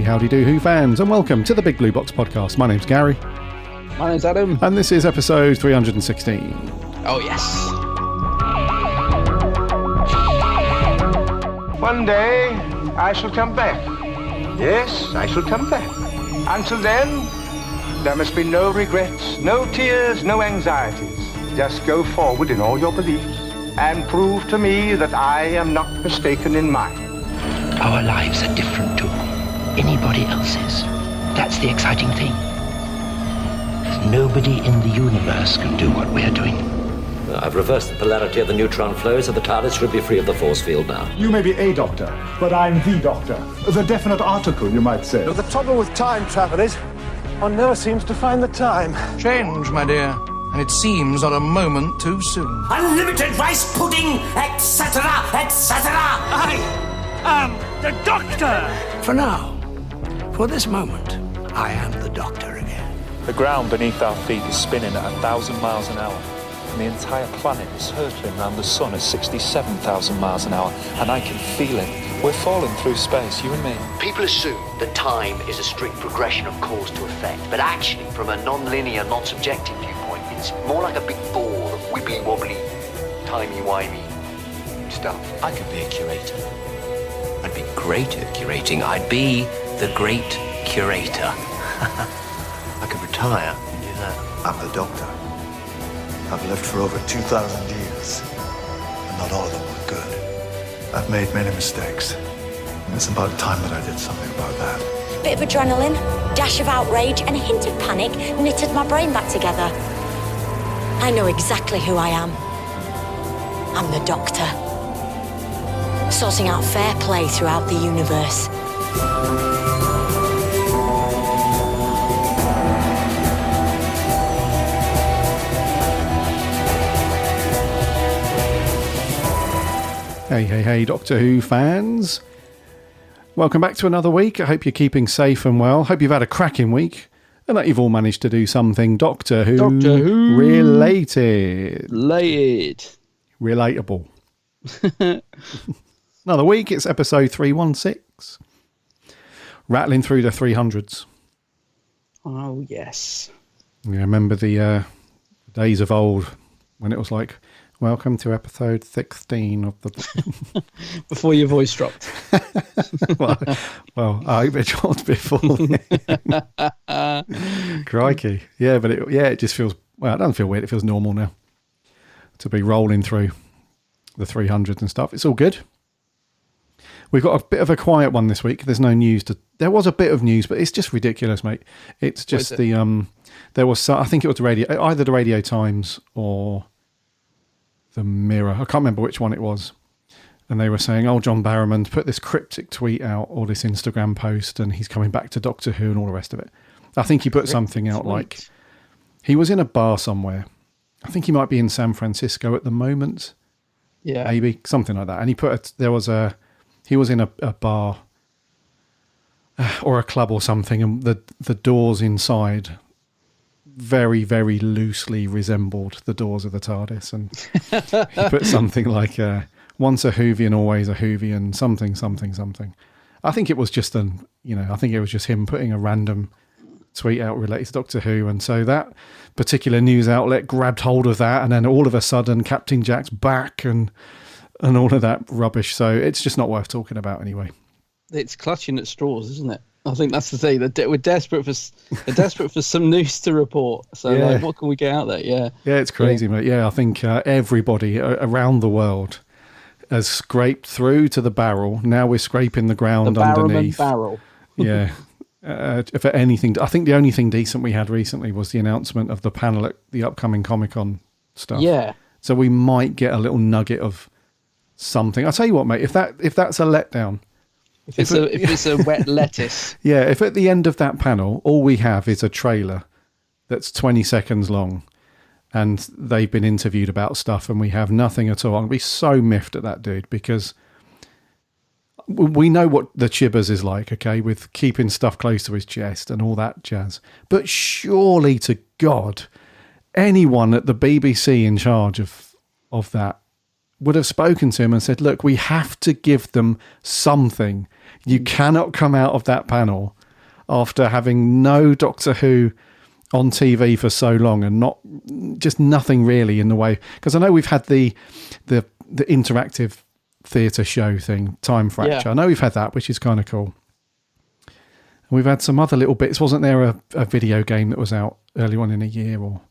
howdy do Who fans, and welcome to the Big Blue Box podcast. My name's Gary. My name's Adam. And this is episode 316. Oh, yes. One day, I shall come back. Yes, I shall come back. Until then, there must be no regrets, no tears, no anxieties. Just go forward in all your beliefs and prove to me that I am not mistaken in mine. Our lives are different to anybody else's. That's the exciting thing. Nobody in the universe can do what we're doing. I've reversed the polarity of the neutron flow, so the TARDIS should be free of the force field now. You may be a doctor, but I'm the doctor. The definite article, you might say. The trouble with time travel is, one never seems to find the time. Change, my dear, and it seems not a moment too soon. Unlimited rice pudding, etc., etc. I am the Doctor! For now, for this moment, I am the Doctor again. The ground beneath our feet is spinning at 1,000 miles an hour. And the entire planet is hurtling around the sun at 67,000 miles an hour, and I can feel it. We're falling through space, you and me. People assume that time is a strict progression of cause to effect, but actually, from a non-linear, non-subjective viewpoint, it's more like a big ball of wibbly-wobbly, timey-wimey stuff. I could be a curator. I'd be great at curating. I'd be the great curator. I could retire and do that. I'm the Doctor. I've lived for over 2,000 years, and not all of them were good. I've made many mistakes, and it's about time that I did something about that. Bit of adrenaline, dash of outrage, and a hint of panic knitted my brain back together. I know exactly who I am. I'm the Doctor. Sorting out fair play throughout the universe. Hey, Doctor Who fans. Welcome back to another week. I hope you're keeping safe and well. Hope you've had a cracking week and that you've all managed to do something Doctor Who related. Relatable. Another week, it's episode 316. Rattling through the 300s. Oh, yes. Yeah, remember the days of old when it was like, welcome to episode 16 of the... Before your voice dropped. well, I hope it dropped before then. Crikey. Yeah, but it just feels... Well, it doesn't feel weird. It feels normal now to be rolling through the 300s and stuff. It's all good. We've got a bit of a quiet one this week. There's no news. There was a bit of news, but it's just ridiculous, mate. It's just the... There was some, I think it was either the Radio Times or... the Mirror. I can't remember which one it was. And they were saying, John Barrowman put this cryptic tweet out or this Instagram post and he's coming back to Doctor Who and all the rest of it. I think he put something out like he was in a bar somewhere. I think he might be in San Francisco at the moment. Yeah. Maybe something like that. And he he was in a bar or a club or something, and the doors inside very, very loosely resembled the doors of the TARDIS, and he put something like once a Whovian, always a Whovian, something. I think it was just him putting a random tweet out related to Doctor Who, and so that particular news outlet grabbed hold of that, and then all of a sudden Captain Jack's back and all of that rubbish. So it's just not worth talking about anyway. It's clutching at straws, isn't it? I think that's the thing. We're desperate for some news to report. So, yeah. What can we get out there? Yeah, it's crazy, mate. Yeah, I think everybody around the world has scraped through to the barrel. Now we're scraping the ground underneath. Barrel. Yeah. For anything, I think the only thing decent we had recently was the announcement of the panel at the upcoming Comic-Con stuff. Yeah. So we might get a little nugget of something. I'll tell you what, mate. If that's a letdown. If it's a wet lettuce. Yeah, if at the end of that panel, all we have is a trailer that's 20 seconds long and they've been interviewed about stuff and we have nothing at all, I'm going to be so miffed at that dude, because we know what the Chibbers is like, okay, with keeping stuff close to his chest and all that jazz. But surely to God, anyone at the BBC in charge of that would have spoken to him and said, look, we have to give them something You cannot come out of that panel after having no Doctor Who on TV for so long and just nothing really in the way. Because I know we've had the interactive theatre show thing, Time Fracture. I know we've had that, which is kind of cool. And we've had some other little bits. Wasn't there a video game that was out early on in a year or?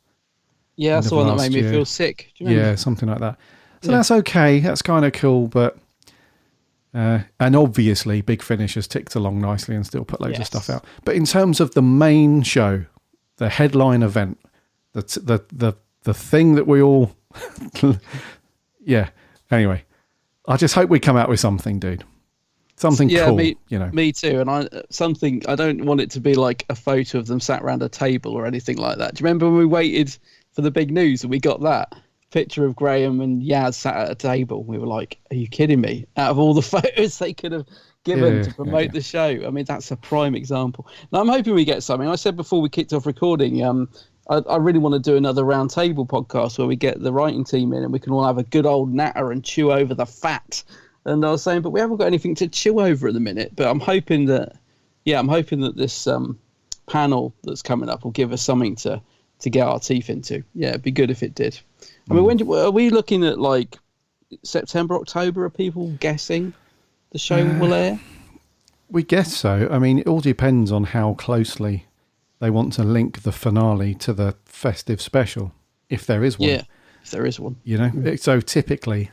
Yeah, that's the one that made me feel sick. Do you remember? Yeah, something like that. So that's okay. That's kind of cool, but and obviously Big Finish has ticked along nicely and still put loads of stuff out. But in terms of the main show, the headline event, the thing that we all, Anyway, I just hope we come out with something, dude. Something cool. Me too. And I don't want it to be like a photo of them sat around a table or anything like that. Do you remember when we waited for the big news and we got that picture of Graham and Yaz sat at a table? We were like, are you kidding me? Out of all the photos they could have given to promote the show. I mean, that's a prime example. Now, I'm hoping we get something. I said before we kicked off recording, I really want to do another round table podcast where we get the writing team in and we can all have a good old natter and chew over the fat. And I was saying, but we haven't got anything to chew over at the minute. But I'm hoping that this panel that's coming up will give us something to get our teeth into. Yeah, it'd be good if it did. I mean, are we looking at like September, October? Are people guessing the show will air? We guess so. I mean, it all depends on how closely they want to link the finale to the festive special, if there is one. Yeah, if there is one. You know, so typically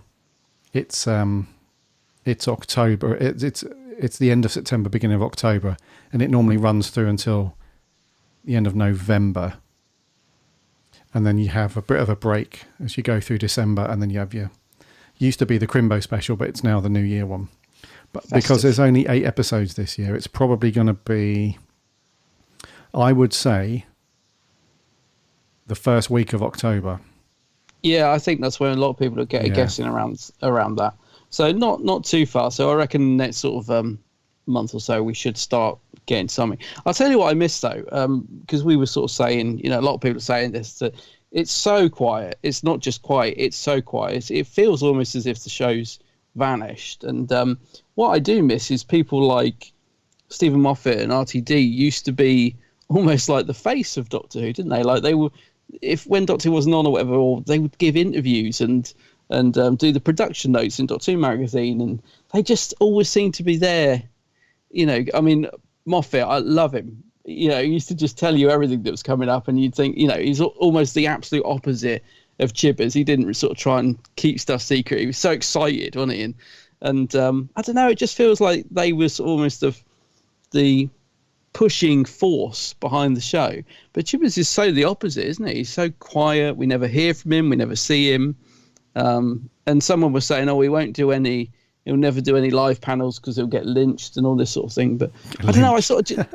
it's October. It's the end of September, beginning of October, and it normally runs through until the end of November. And then you have a bit of a break as you go through December, and then you have used to be the Crimbo special, but it's now the New Year one. But because there's only 8 episodes this year, it's probably going to be, I would say, the first week of October. Yeah, I think that's when a lot of people are guessing around that. So not too far. So I reckon next sort of month or so we should start getting something. I'll tell you what I missed though, because we were sort of saying, a lot of people are saying this, that it's so quiet. It's not just quiet, it's so quiet. It feels almost as if the show's vanished. And what I do miss is people like Stephen Moffat and RTD used to be almost like the face of Doctor Who, didn't they? Like they were, when Doctor Who wasn't on or whatever, or they would give interviews and do the production notes in Doctor Who magazine, and they just always seem to be there. I mean, Moffat, I love him. He used to just tell you everything that was coming up, and you'd think, he's almost the absolute opposite of Chibbers. He didn't sort of try and keep stuff secret. He was so excited, wasn't he? And I don't know, it just feels like they was almost the pushing force behind the show. But Chibbers is so the opposite, isn't he? He's so quiet. We never hear from him. We never see him. And someone was saying, he'll never do any live panels because he'll get lynched and all this sort of thing. But I don't know,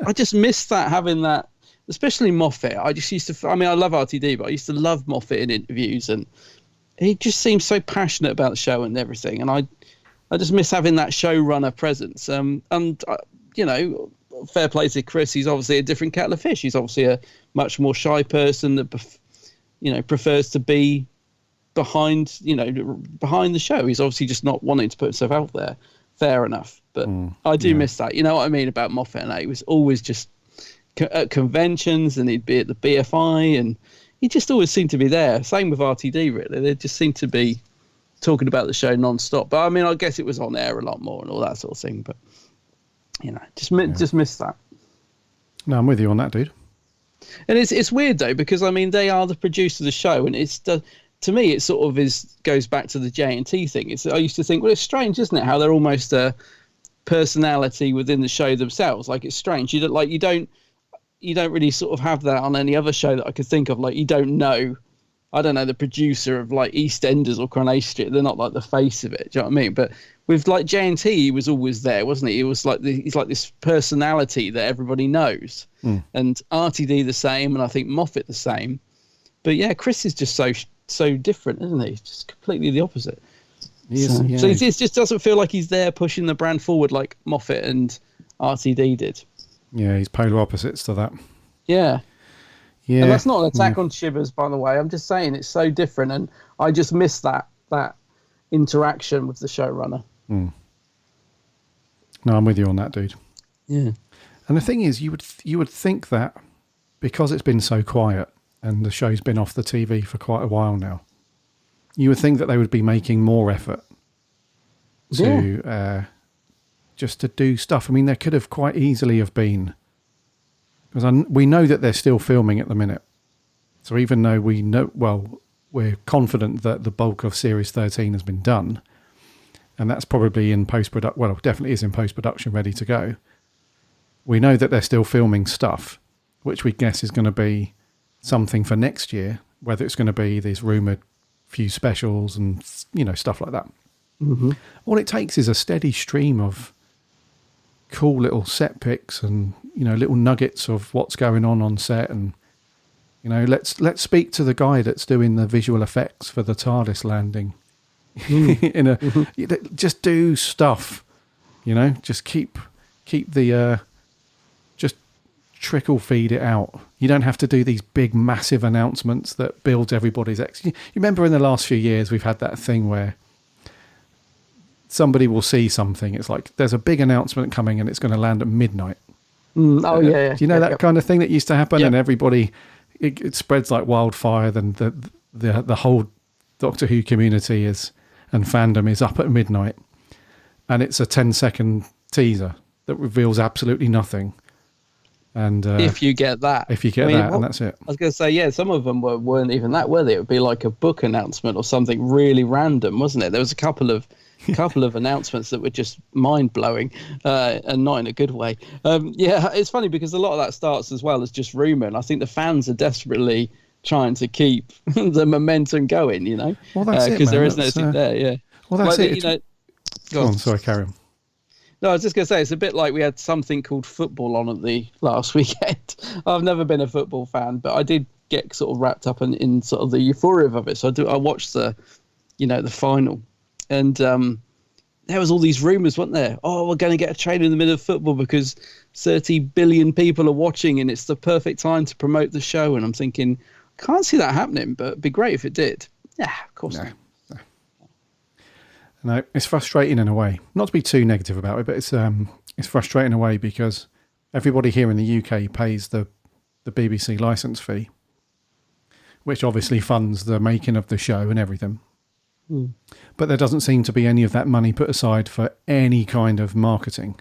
I just miss that, having that, especially Moffat. I just used to, I love RTD, but I used to love Moffat in interviews, and he just seems so passionate about the show and everything. And I just miss having that showrunner presence. Fair play to Chris. He's obviously a different kettle of fish. He's obviously a much more shy person that, prefers to be behind the show. He's obviously just not wanting to put himself out there. Fair enough. But I do miss that. You know what I mean about Moffat? And he was always just at conventions, and he'd be at the BFI, and he just always seemed to be there. Same with RTD, really. They just seemed to be talking about the show non-stop. But I guess it was on air a lot more and all that sort of thing. But just miss that. No, I'm with you on that, dude. And it's weird though, because they are the producer of the show, and to me, it sort of goes back to the J&T thing. I used to think, well, it's strange, isn't it, how they're almost a personality within the show themselves. Like, it's strange. You don't really sort of have that on any other show that I could think of. Like, you don't know, I don't know, the producer of like EastEnders or Coronation Street. They're not like the face of it. Do you know what I mean? But with like J&T, he was always there, wasn't he? He was like he's like this personality that everybody knows. And RTD the same, and I think Moffat the same. But yeah, Chris is just so different, isn't he? Just completely the opposite. So it just doesn't feel like he's there pushing the brand forward like Moffat and RTD did. Yeah, he's polar opposites to that. Yeah. Yeah. And that's not an attack on Shivers, by the way. I'm just saying it's so different, and I just miss that interaction with the showrunner. No, I'm with you on that, dude. Yeah. And the thing is, you would think that because it's been so quiet and the show's been off the TV for quite a while now, you would think that they would be making more effort to just to do stuff. I mean, there could have quite easily have been, because we know that they're still filming at the minute. So even though we know, well, we're confident that the bulk of Series 13 has been done, and that's probably in post-production, well, it definitely is in post-production, ready to go. We know that they're still filming stuff, which we guess is going to be something for next year, whether it's going to be these rumoured few specials and, stuff like that. Mm-hmm. All it takes is a steady stream of cool little set pics and, little nuggets of what's going on set. And, let's speak to the guy that's doing the visual effects for the TARDIS landing. Just do stuff, just keep the, just trickle feed it out. You don't have to do these big, massive announcements that builds everybody's You remember in the last few years, we've had that thing where somebody will see something. It's like, there's a big announcement coming and it's going to land at midnight. Yeah. Do you know that kind of thing that used to happen? And everybody, it spreads like wildfire. Then the whole Doctor Who community and fandom is up at midnight, and it's a 10-second teaser that reveals absolutely nothing. And if you get that, and that's it. I was going to say, some of them weren't even that, were they? It would be like a book announcement or something really random, wasn't it? There was a couple of announcements that were just mind-blowing, and not in a good way. It's funny because a lot of that starts as well as just rumour, and I think the fans are desperately trying to keep the momentum going, Well, that's because there is nothing there, yeah. Well, that's it. Go on, sorry, carry on. No, I was just going to say, it's a bit like we had something called football on at the last weekend. I've never been a football fan, but I did get sort of wrapped up in sort of the euphoria of it. So I watched the final, and there was all these rumours, weren't there? Oh, we're going to get a trailer in the middle of football because 30 billion people are watching and it's the perfect time to promote the show. And I'm thinking, can't see that happening, but it'd be great if it did. Yeah, of course not. No, it's frustrating in a way. Not to be too negative about it, but it's frustrating in a way because everybody here in the UK pays the BBC licence fee, which obviously funds the making of the show and everything. Mm. But there doesn't seem to be any of that money put aside for any kind of marketing.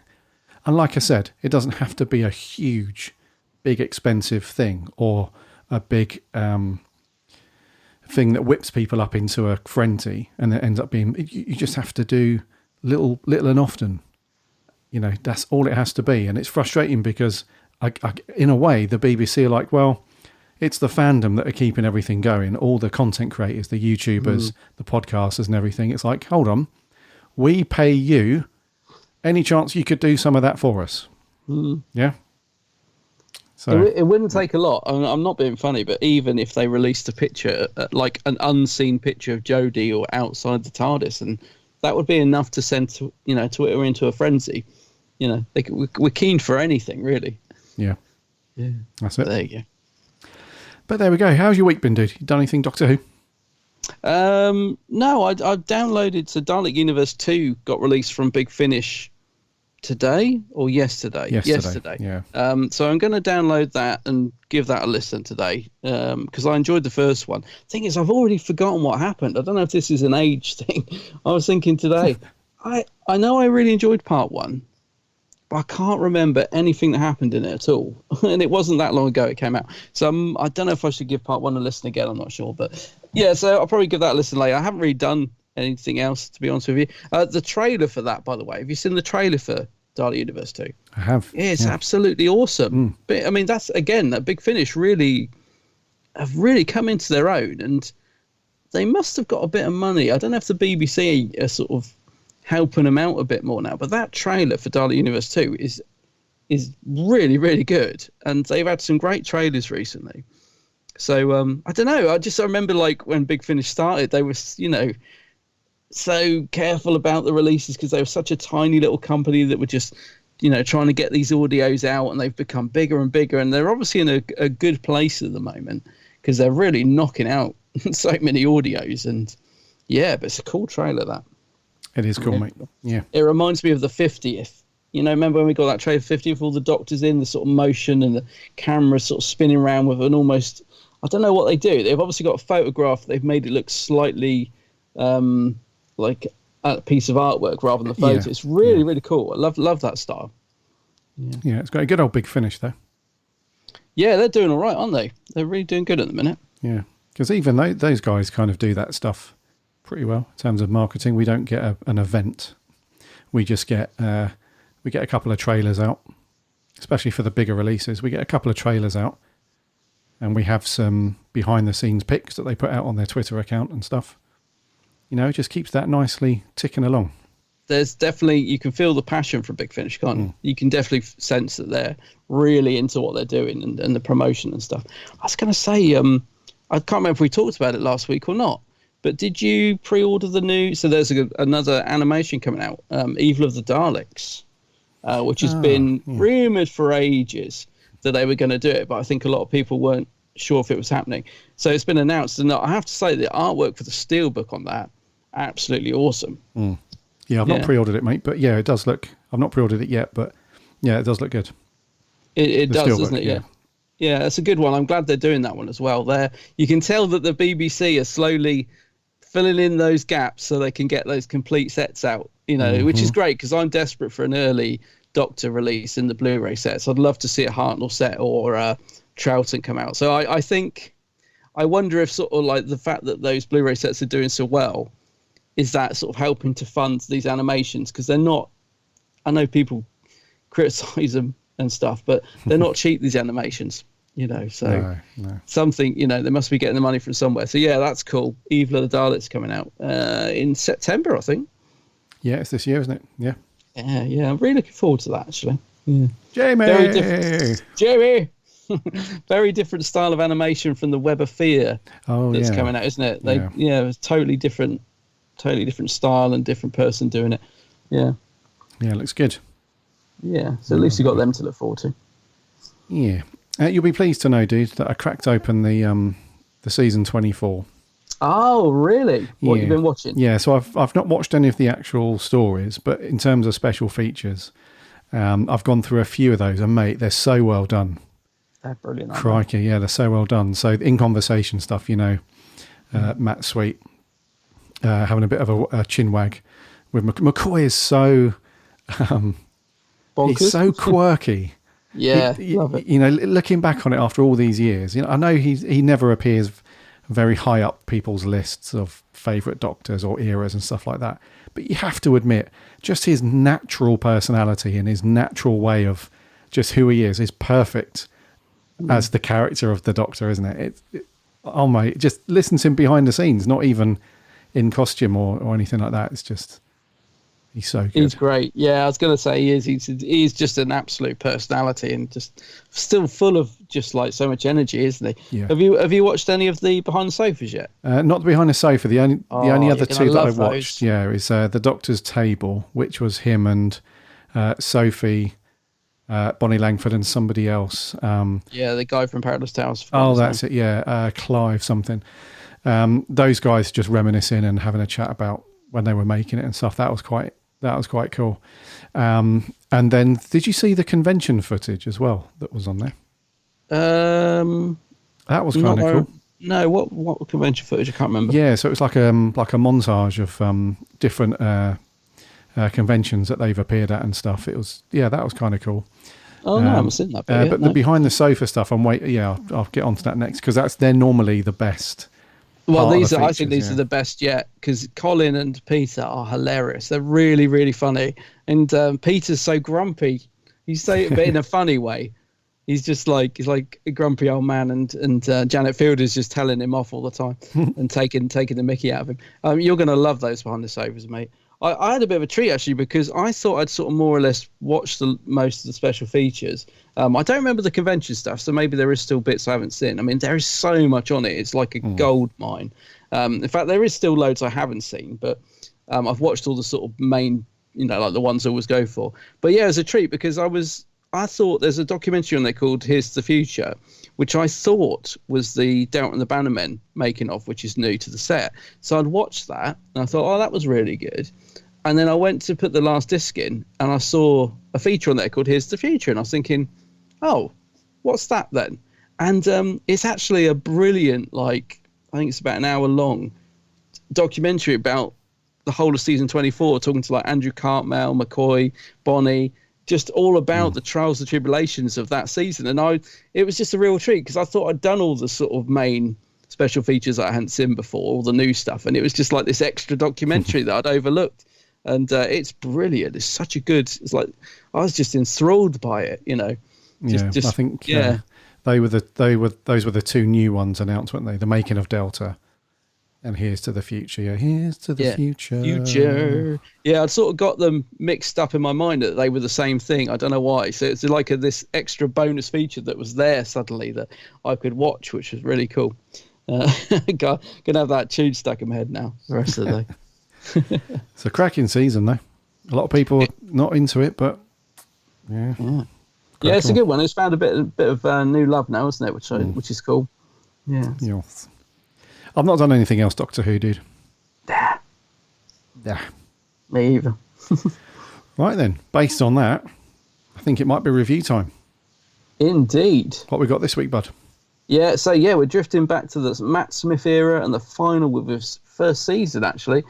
And like I said, it doesn't have to be a huge, big, expensive thing or a big thing that whips people up into a frenzy, and it ends up being, you just have to do little and often. That's all it has to be. And it's frustrating because in a way the BBC are like, well, it's the fandom that are keeping everything going, all the content creators, the YouTubers, the podcasters and everything. It's like, hold on, we pay you. Any chance you could do some of that for us? Yeah. So it wouldn't take a lot. I'm not being funny, but even if they released a picture, like an unseen picture of Jodie or outside the TARDIS, and that would be enough to send Twitter into a frenzy. We're keen for anything, really. Yeah. That's it. There you go. But there we go. How's your week been, dude? You done anything Doctor Who? No, I downloaded. So Dalek Universe 2 got released from Big Finish today or yesterday. Yeah. So I'm going to download that and give that a listen today because I enjoyed the first one. Thing is, I've already forgotten what happened. I don't know if this is an age thing. I was thinking today, I know I really enjoyed part one, but I can't remember anything that happened in it at all. And it wasn't that long ago it came out. So I don't know if I should give part one a listen again. I'm not sure. But yeah, so I'll probably give that a listen later. I haven't really done anything else, to be honest with you. The trailer for that, by the way, have you seen the trailer for Dalek Universe 2? I have. It's absolutely awesome. But I mean, that's again, that Big Finish really have really come into their own, and they must have got a bit of money. I don't know if the BBC are sort of helping them out a bit more now, but that trailer for Dalek Universe 2 is really, really good, and they've had some great trailers recently. So I don't know. I remember like when Big Finish started, they were so careful about the releases because they were such a tiny little company that were just trying to get these audios out, and they've become bigger and bigger, and they're obviously in a good place at the moment because they're really knocking out so many audios. And yeah, but it's a cool trailer, that. It is cool, mate. Yeah. It reminds me of the 50th You know, remember when we got that trailer 50 with all the doctors in, the sort of motion and the camera sort of spinning around with an almost, I don't know what they do. They've obviously got a photograph. They've made it look slightly like a piece of artwork rather than the photo. Yeah. It's really, really cool. I love that style. Yeah, it's got a good old Big Finish, though. Yeah, they're doing all right, aren't they? They're really doing good at the minute. Yeah, because even those guys kind of do that stuff pretty well in terms of marketing. We don't get an event. We just get a couple of trailers out, especially for the bigger releases. We get a couple of trailers out, and we have some behind-the-scenes pics that they put out on their Twitter account and stuff. You know, it just keeps that nicely ticking along. There's definitely, you can feel the passion for Big Finish, can't you? You can definitely sense that they're really into what they're doing and the promotion and stuff. I was going to say, I can't remember if we talked about it last week or not, but did you pre-order the new, so there's another animation coming out, Evil of the Daleks, which has been rumoured for ages that they were going to do it, but I think a lot of people weren't sure if it was happening. So it's been announced, and I have to say the artwork for the steelbook on that, absolutely awesome. Yeah, I've not pre-ordered it, mate, but yeah, it does look... I've not pre-ordered it yet, but yeah, it does look good. It does, doesn't it? Yeah, it's a good one. I'm glad they're doing that one as well. You can tell that the BBC are slowly filling in those gaps so they can get those complete sets out, you know, which is great because I'm desperate for an early Doctor release in the Blu-ray sets. I'd love to see a Hartnell set or Troughton come out. So I wonder if sort of like the fact that those Blu-ray sets are doing so well, is that sort of helping to fund these animations? Because they're not, I know people criticize them and stuff, but they're not cheap, these animations, you know, so something, you know, they must be getting the money from somewhere. So yeah, that's cool. Evil of the Daleks coming out in September, I think. Yeah, it's this year, isn't it? Yeah. Yeah, I'm really looking forward to that, actually. Yeah. Jamie! Very different style of animation from the Web of Fear that's coming out, isn't it? It's totally different style and different person doing it. Yeah, it looks good. Yeah, so at least you got them to look forward to. Yeah, you'll be pleased to know, dude, that I cracked open the season 24. Oh, really? What you've been watching? Yeah, so I've not watched any of the actual stories, but in terms of special features, I've gone through a few of those, and mate, they're so well done. They're brilliant. Crikey, yeah, they're so well done. So in conversation stuff, you know, Matt Sweet. Having a bit of a chin wag with McCoy is so he's so quirky. Love it. You know, looking back on it after all these years, you know, I know he never appears very high up people's lists of favourite Doctors or eras and stuff like that. But you have to admit, just his natural personality and his natural way of just who he is perfect as the character of the Doctor, isn't it? Oh mate, just listen to him behind the scenes, not even in costume or anything like that. It's just, he's so good. He's great. Yeah, I was going to say he is. He's just an absolute personality and just still full of just like so much energy, isn't he? Yeah. Have you watched any of the Behind the Sofas yet? Not the Behind the Sofa. The only other two that I watched, is the Doctor's Table, which was him and Sophie, Bonnie Langford and somebody else. The guy from Paradise Towers. Oh, that's it. Yeah, Clive something. Those guys just reminiscing and having a chat about when they were making it and stuff. That was quite cool. And then, did you see the convention footage as well that was on there? That was kind of cool. No, what convention footage? I can't remember. Yeah, so it was like a montage of different conventions that they've appeared at and stuff. It was that was kind of cool. Oh no, I haven't seen that. But the Behind the Sofa stuff, I'll get onto that next because they're normally the best. Well, I think these are the best yet because Colin and Peter are hilarious. They're really, really funny. And Peter's so grumpy. He's so, but in a funny way. He's just like a grumpy old man, and Janet Fielder's just telling him off all the time and taking the mickey out of him. You're going to love those Behind the Sofas, mate. I had a bit of a treat actually because I thought I'd sort of more or less watched most of the special features. I don't remember the convention stuff, so maybe there is still bits I haven't seen. I mean, there is so much on it; it's like a gold mine. In fact, there is still loads I haven't seen, but I've watched all the sort of main, like the ones I always go for. But yeah, it was a treat because I thought there's a documentary on there called "Here's the Future," which I thought was the Downton and the Bannermen making of, which is new to the set. So I'd watched that and I thought, oh, that was really good. And then I went to put the last disc in, and I saw a feature on there called Here's the Future. And I was thinking, oh, what's that then? And it's actually a brilliant, like, I think it's about an hour long documentary about the whole of season 24, talking to like Andrew Cartmel, McCoy, Bonnie, just all about the trials and tribulations of that season. And it was just a real treat, because I thought I'd done all the sort of main special features that I hadn't seen before, all the new stuff. And it was just like this extra documentary that I'd overlooked. And it's brilliant. It's such a good, it's like, I was just enthralled by it, you know. I think those were the two new ones announced, weren't they? The Making of Delta and Here's to the Future. Yeah, Here's to the Future. Yeah, I'd sort of got them mixed up in my mind that they were the same thing. I don't know why. So it's like this extra bonus feature that was there suddenly that I could watch, which was really cool. Gonna have that tune stuck in my head now the rest of the day. It's a cracking season, though. A lot of people are not into it, but yeah. Yeah, it's a good one. It's found a bit of new love now, isn't it? Which is cool. Yeah. Yes. I've not done anything else Doctor Who, dude. Yeah. Me either. Right then, based on that, I think it might be review time. Indeed. What we got this week, bud? Yeah, so we're drifting back to the Matt Smith era and the final with his first season, actually.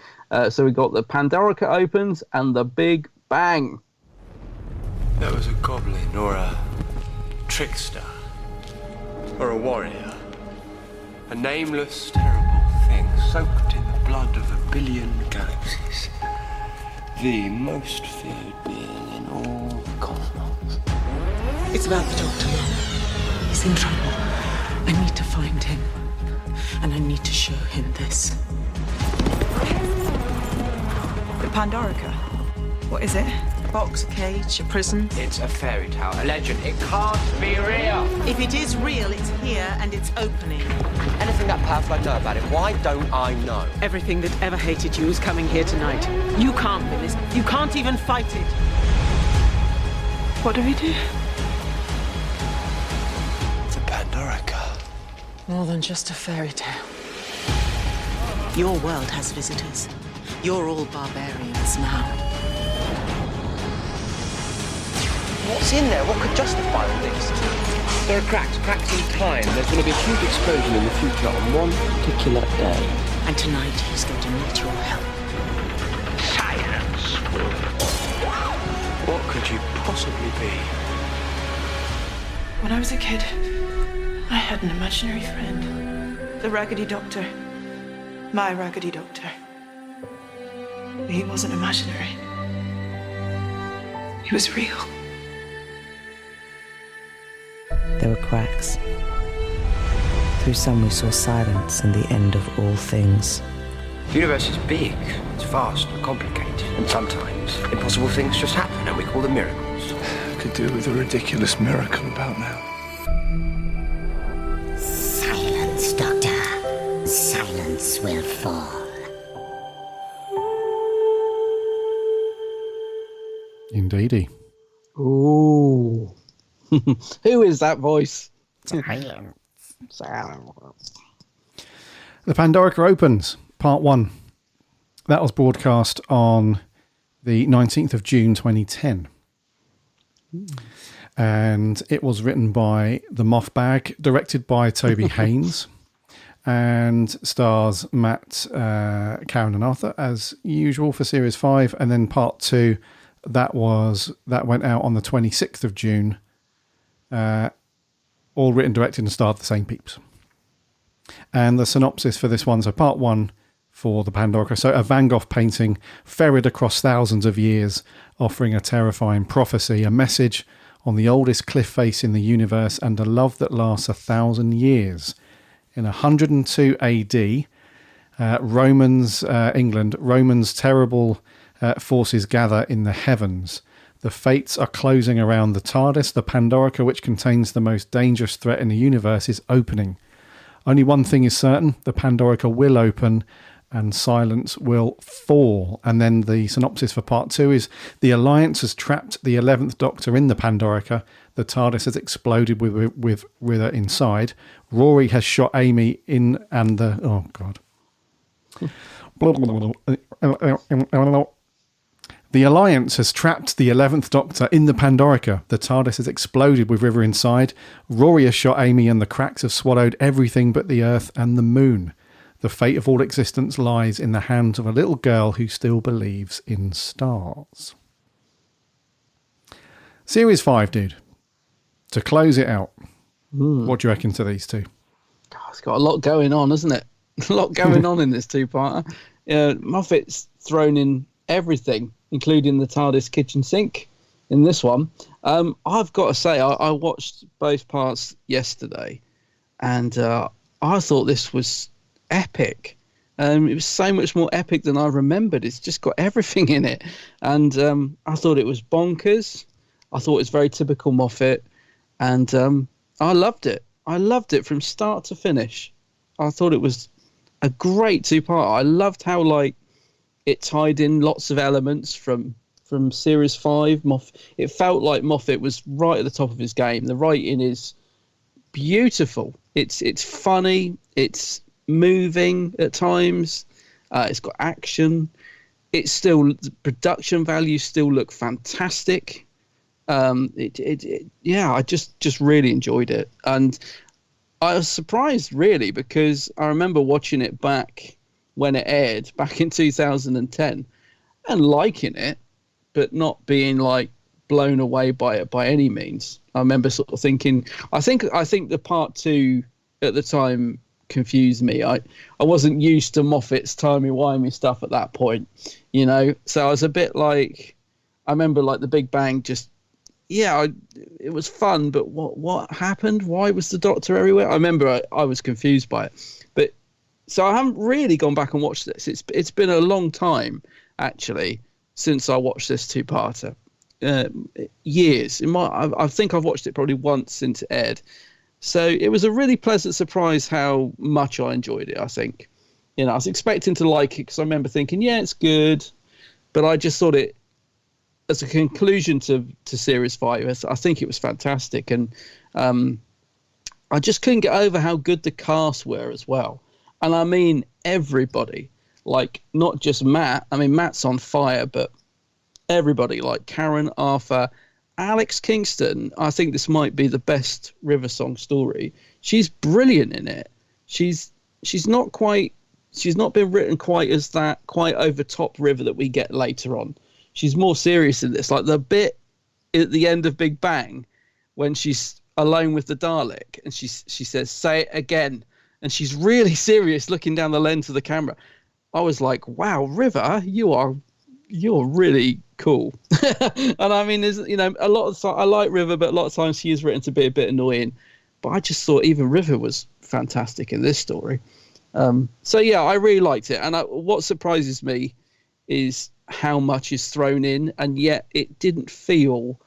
So we got the Pandorica opens and the Big Bang. There was a goblin or a trickster or a warrior. A nameless, terrible thing soaked in the blood of a billion galaxies. The most feared being in all the cosmos. It's about the Doctor. He's in trouble. I need to find him. And I need to show him this. The Pandorica. What is it? A box, a cage, a prison? It's a fairy tale, a legend. It can't be real. If it is real, it's here and it's opening. Anything that powerful I know about it, why don't I know? Everything that ever hated you is coming here tonight. You can't win this. You can't even fight it. What do we do? The Pandorica. More than just a fairy tale. Your world has visitors. You're all barbarians now. What's in there? What could justify all this? There are cracks in time. There's going to be a huge explosion in the future on one particular day. And tonight he's going to need your help. Silence. What could you possibly be? When I was a kid, I had an imaginary friend. The Raggedy Doctor. My Raggedy Doctor. He wasn't imaginary. He was real. There were cracks. Through some we saw silence and the end of all things. The universe is big, it's vast and complicated, and sometimes impossible things just happen and we call them miracles. I could do with a ridiculous miracle about now. Silence, Doctor. Silence will fall. Indeedy. Ooh. Who is that voice? Silence. The Pandorica opens, part 1. That was broadcast on the 19th of June 2010. And it was written by the Moffat, directed by Toby Haynes, and stars Matt, Karen and Arthur as usual for series 5. And then part 2, that went out on the 26th of June. All written, directed and starred the same peeps. And the synopsis for this one, so part 1 for the Pandorica. So a Van Gogh painting ferried across thousands of years, offering a terrifying prophecy, a message on the oldest cliff face in the universe and a love that lasts 1,000 years. In 102 AD, England, Romans' terrible forces gather in the heavens. The fates are closing around the TARDIS. The Pandorica, which contains the most dangerous threat in the universe, is opening. Only one thing is certain: the Pandorica will open and silence will fall. And then the synopsis for part 2 is: the Alliance has trapped the 11th Doctor in the Pandorica. The TARDIS has exploded with her inside. Rory has shot Amy in and the... Oh, God. The Alliance has trapped the 11th Doctor in the Pandorica. The TARDIS has exploded with River inside. Rory has shot Amy and the cracks have swallowed everything but the Earth and the Moon. The fate of all existence lies in the hands of a little girl who still believes in stars. Series 5, dude. To close it out, what do you reckon to these two? God, it's got a lot going on, hasn't it? A lot going on in this two-parter. Moffat's thrown in everything, including the TARDIS kitchen sink in this one. I've got to say, I watched both parts yesterday, and I thought this was epic. It was so much more epic than I remembered. It's just got everything in it. And I thought it was bonkers. I thought it was very typical Moffat. And I loved it. I loved it from start to finish. I thought it was a great two-part. I loved how, like, it tied in lots of elements from Series 5. It felt like Moffat was right at the top of his game. The writing is beautiful. It's funny. It's moving at times. It's got action. It's still, the production values still look fantastic. I just really enjoyed it. And I was surprised, really, because I remember watching it back when it aired back in 2010 and liking it, but not being like blown away by it by any means. I remember sort of thinking, I think the part 2 at the time confused me. I wasn't used to Moffat's timey-wimey stuff at that point, you know? So I was a bit like, I remember like the Big Bang just, it was fun, but what happened? Why was the Doctor everywhere? I remember I was confused by it. But so I haven't really gone back and watched this. It's been a long time, actually, since I watched this two-parter. Years. I think I've watched it probably once since it aired. So it was a really pleasant surprise how much I enjoyed it, I think. You know, I was expecting to like it because I remember thinking, yeah, it's good. But I just thought it, as a conclusion to Series 5, I think it was fantastic. And I just couldn't get over how good the cast were as well. And I mean everybody. Like, not just Matt. I mean, Matt's on fire, but everybody, like Karen, Arthur, Alex Kingston. I think this might be the best River Song story. She's brilliant in it. She's not been written quite as that quite over top River that we get later on. She's more serious in this. Like the bit at the end of Big Bang when she's alone with the Dalek and she says, "Say it again," and she's really serious, looking down the lens of the camera. I was like, wow, River, you're really cool. And I mean, there's, you know, a lot of I like River, but a lot of times she is written to be a bit annoying. But I just thought even River was fantastic in this story. So yeah, I really liked it. And what surprises me is how much is thrown in, and yet it didn't feel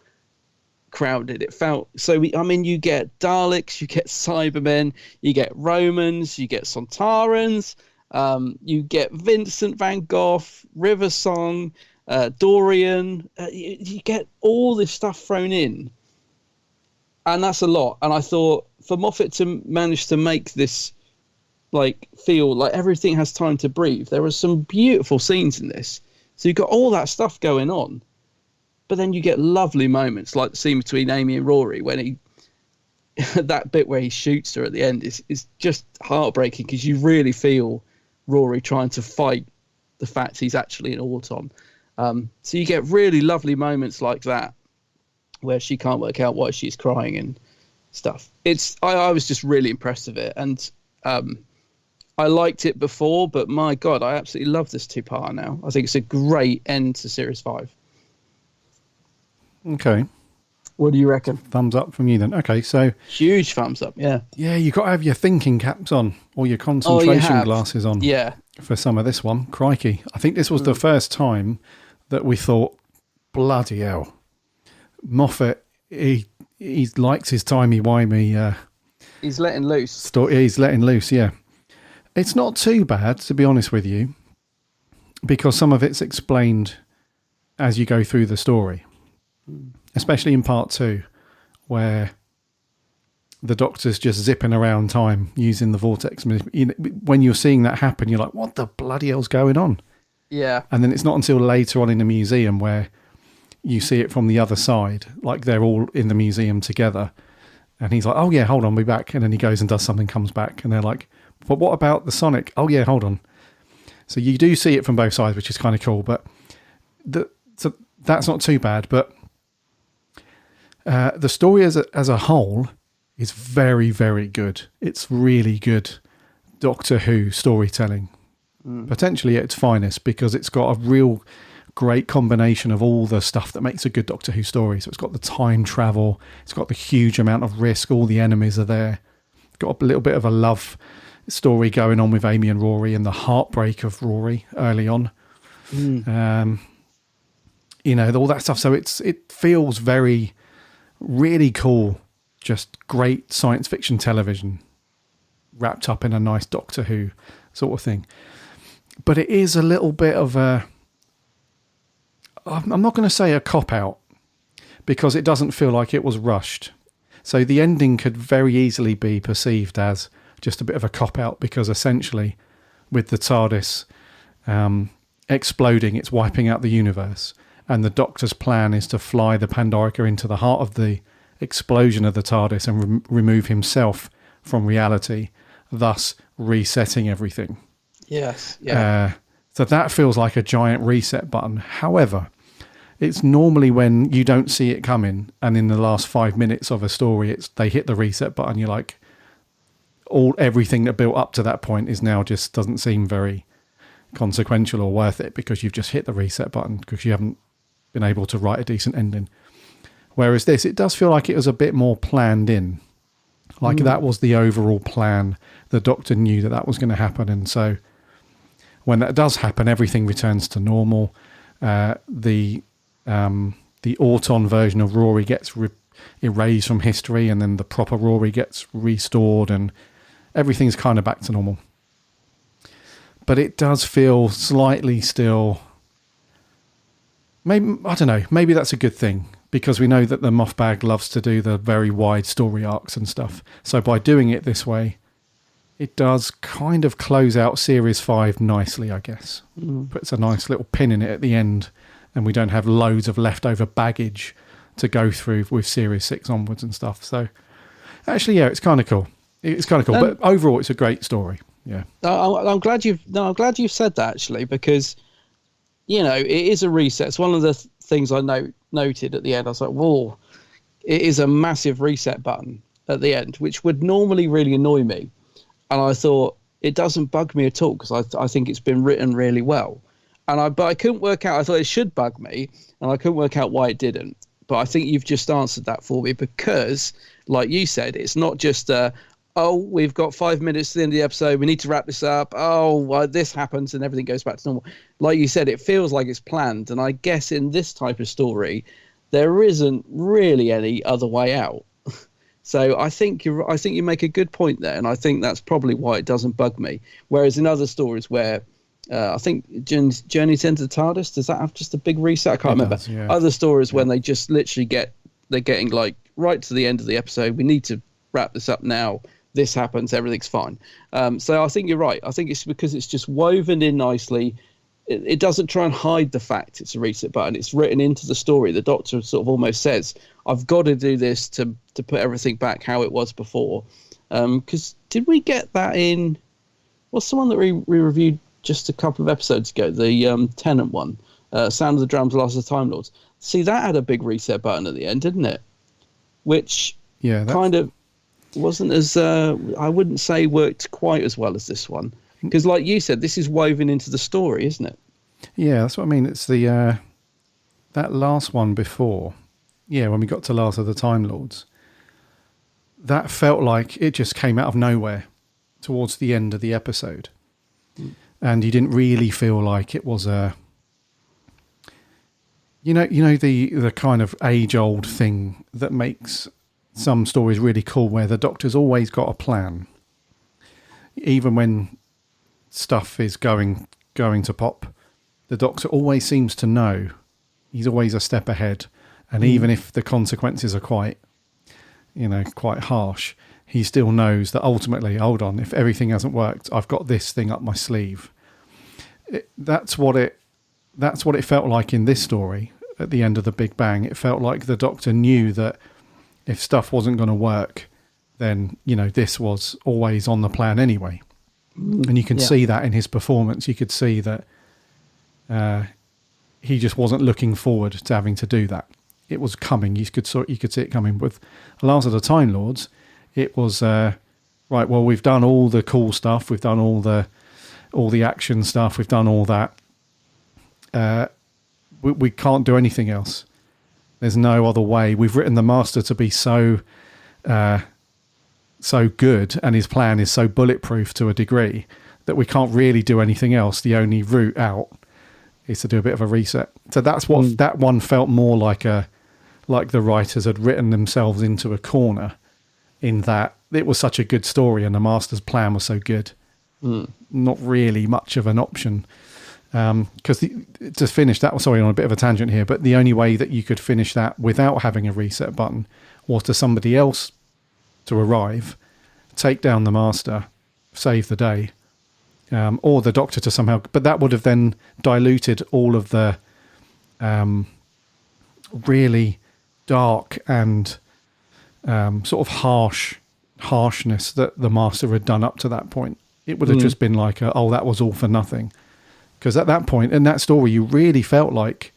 crowded. It felt so. You get Daleks, you get Cybermen, you get Romans, you get Sontarans. You get Vincent van Gogh, River Song, Dorian. You get all this stuff thrown in, and that's a lot. And I thought for Moffat to manage to make this like feel like everything has time to breathe. There are some beautiful scenes in this. So you've got all that stuff going on, but then you get lovely moments like the scene between Amy and Rory when that bit where he shoots her at the end is just heartbreaking because you really feel Rory trying to fight the fact he's actually an Auton. So you get really lovely moments like that where she can't work out why she's crying and stuff. I was just really impressed with it. And I liked it before, but my God, I absolutely love this two-parter now. I think it's a great end to Series 5. Okay. What do you reckon? Thumbs up from you then. Okay, so... Huge thumbs up, yeah. Yeah, you've got to have your thinking caps on or your concentration glasses on. Yeah. For some of this one. Crikey. I think this was the first time that we thought, bloody hell. Moffat, he likes his timey-wimey... he's letting loose. He's letting loose, yeah. It's not too bad, to be honest with you, because some of it's explained as you go through the story. Especially in part 2, where the Doctor's just zipping around time using the vortex. When you're seeing that happen, you're like, what the bloody hell's going on? Yeah. And then it's not until later on in the museum where you see it from the other side, like they're all in the museum together. And he's like, oh yeah, hold on, we'll be back. And then he goes and does something, comes back. And they're like, but what about the Sonic? Oh yeah, hold on. So you do see it from both sides, which is kind of cool. But so that's not too bad. But the story as a whole is very, very good. It's really good Doctor Who storytelling. Potentially at its finest, because it's got a real great combination of all the stuff that makes a good Doctor Who story. So it's got the time travel, it's got the huge amount of risk, all the enemies are there. It's got a little bit of a love story going on with Amy and Rory and the heartbreak of Rory early on. You know, all that stuff. So it feels very, really cool, just great science fiction television wrapped up in a nice Doctor Who sort of thing. But it is a little bit of a, I'm not going to say a cop-out, because it doesn't feel like it was rushed. So the ending could very easily be perceived as just a bit of a cop-out, because essentially with the TARDIS exploding, it's wiping out the universe. And the Doctor's plan is to fly the Pandorica into the heart of the explosion of the TARDIS and remove himself from reality, thus resetting everything. Yes. Yeah. So that feels like a giant reset button. However, it's normally when you don't see it coming, and in the last 5 minutes of a story, they hit the reset button. You're like, everything that built up to that point is now just doesn't seem very consequential or worth it, because you've just hit the reset button because you haven't been able to write a decent ending. Whereas this, it does feel like it was a bit more planned in. Like that was the overall plan. The Doctor knew that was going to happen, and so when that does happen, everything returns to normal. The Auton version of Rory gets erased from history, and then the proper Rory gets restored, and everything's kind of back to normal. But it does feel slightly still. Maybe, I don't know, maybe that's a good thing, because we know that the Moffat loves to do the very wide story arcs and stuff. So by doing it this way, it does kind of close out Series 5 nicely, I guess. Puts a nice little pin in it at the end, and we don't have loads of leftover baggage to go through with Series 6 onwards and stuff. So actually, yeah, it's kind of cool. It's kind of cool. But overall, it's a great story. Yeah. I'm glad you've said that, actually, because, you know, it is a reset. It's one of the things I noted at the end. I was like, whoa, it is a massive reset button at the end, which would normally really annoy me. And I thought, it doesn't bug me at all, because I think it's been written really well. But I couldn't work out, I thought it should bug me, and I couldn't work out why it didn't. But I think you've just answered that for me, because, like you said, it's not just, we've got 5 minutes to the end of the episode, we need to wrap this up, this happens and everything goes back to normal. Like you said, it feels like it's planned, and I guess in this type of story, there isn't really any other way out. So I think you make a good point there, and I think that's probably why it doesn't bug me. Whereas in other stories where I think Journey to Enter the TARDIS, does that have just a big reset? I can't remember. Does, yeah. Other stories when they just literally they're getting like right to the end of the episode. We need to wrap this up now. This happens, everything's fine. So I think you're right. I think it's because it's just woven in nicely. It doesn't try and hide the fact it's a reset button. It's written into the story. The Doctor sort of almost says, I've got to do this to put everything back how it was before. Because did we get that in... What's the one that we reviewed just a couple of episodes ago? The Tennant one. Sound of the Drums, Last of the Time Lords. See, that had a big reset button at the end, didn't it? Which kind of wasn't as... I wouldn't say worked quite as well as this one. Because like you said, this is woven into the story, isn't it? Yeah, that's what I mean. It's the that last one before. Yeah, when we got to Last of the Time Lords. That felt like it just came out of nowhere towards the end of the episode. And you didn't really feel like it was a... You know the kind of age-old thing that makes some stories really cool, where the Doctor's always got a plan. Even when stuff is going to pop, the Doctor always seems to know. He's always a step ahead, and even if the consequences are quite harsh, he still knows that ultimately, hold on, if everything hasn't worked, I've got this thing up my sleeve. That's what it that's what it felt like in this story at the end of the Big Bang. It felt like the Doctor knew that if stuff wasn't going to work, then, this was always on the plan anyway. And you can see that in his performance. You could see that he just wasn't looking forward to having to do that. It was coming. You could see it coming. With Last of the Time Lords, it was, right, well, we've done all the cool stuff. We've done all the action stuff. We've done all that. We can't do anything else. There's no other way. We've written the Master to be so good, and his plan is so bulletproof to a degree that we can't really do anything else. The only route out is to do a bit of a reset. So that's what that one felt more like the writers had written themselves into a corner, in that it was such a good story and the Master's plan was so good. Not really much of an option. Because to finish that, sorry, on a bit of a tangent here, but the only way that you could finish that without having a reset button was to somebody else to arrive, take down the Master, save the day, or the Doctor to somehow, but that would have then diluted all of the really dark and sort of harshness that the Master had done up to that point. It would have just been like, that was all for nothing. Because at that point in that story, you really felt like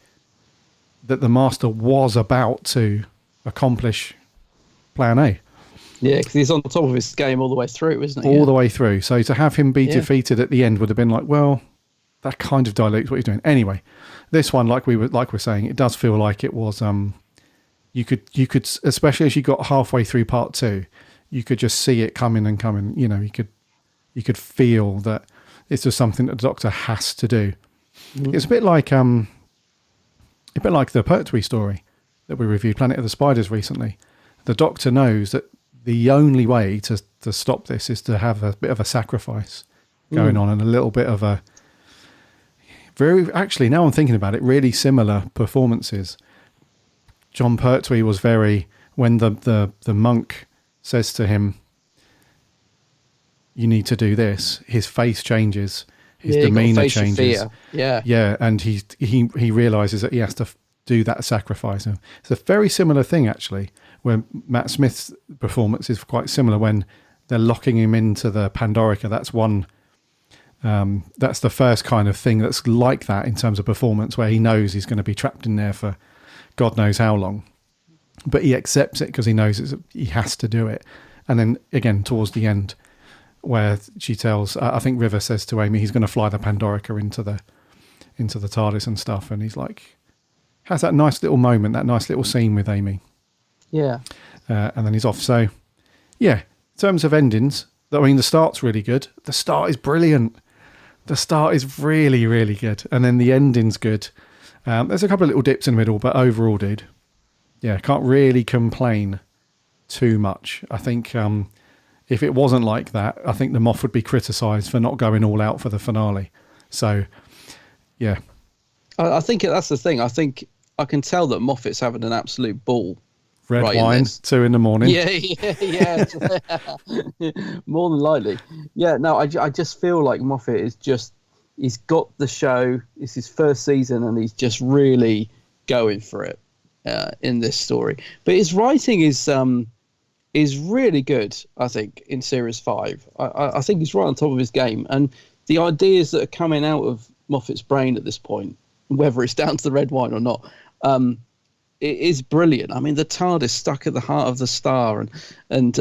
that the Master was about to accomplish Plan A. Yeah, because he's on top of his game all the way through, isn't he? All the way through. So to have him be defeated at the end would have been like, well, that kind of dilutes what he's doing. Anyway, this one, like we're saying, it does feel like it was. You could, especially as you got halfway through part 2, you could just see it coming and coming. You could feel that it's just something that the Doctor has to do. It's a bit like the Pertwee story that we reviewed, Planet of the Spiders, recently. The Doctor knows that the only way to stop this is to have a bit of a sacrifice going on, and a little bit of a actually, now I'm thinking about it, really similar performances. John Pertwee was when the monk says to him, you need to do this, his face changes, his demeanor changes. Yeah, and he realizes that he has to do that sacrifice. It's a very similar thing, actually, where Matt Smith's performance is quite similar when they're locking him into the Pandorica. That's one. That's the first kind of thing that's like that in terms of performance, where he knows he's going to be trapped in there for God knows how long, but he accepts it because he knows he has to do it. And then again towards the end, where she tells, I think River says to Amy, he's going to fly the Pandorica into the TARDIS and stuff, and he's like, has that nice little moment, that nice little scene with Amy. Yeah. And then he's off. So, yeah, in terms of endings, I mean, the start's really good. The start is brilliant. The start is really, really good. And then the ending's good. There's a couple of little dips in the middle, but overall, dude, yeah, can't really complain too much. I think if it wasn't like that, I think the Moff would be criticised for not going all out for the finale. So, yeah. I think that's the thing. I think I can tell that Moffat's having an absolute ball. Red wine, 2 a.m. Yeah. More than likely. Yeah, no, I just feel like Moffat is he's got the show. It's his first season, and he's just really going for it in this story. But his writing is really good, I think, in Series 5. I think he's right on top of his game. And the ideas that are coming out of Moffat's brain at this point, whether it's down to the red wine or not, it is brilliant. I mean, the TARDIS stuck at the heart of the star, and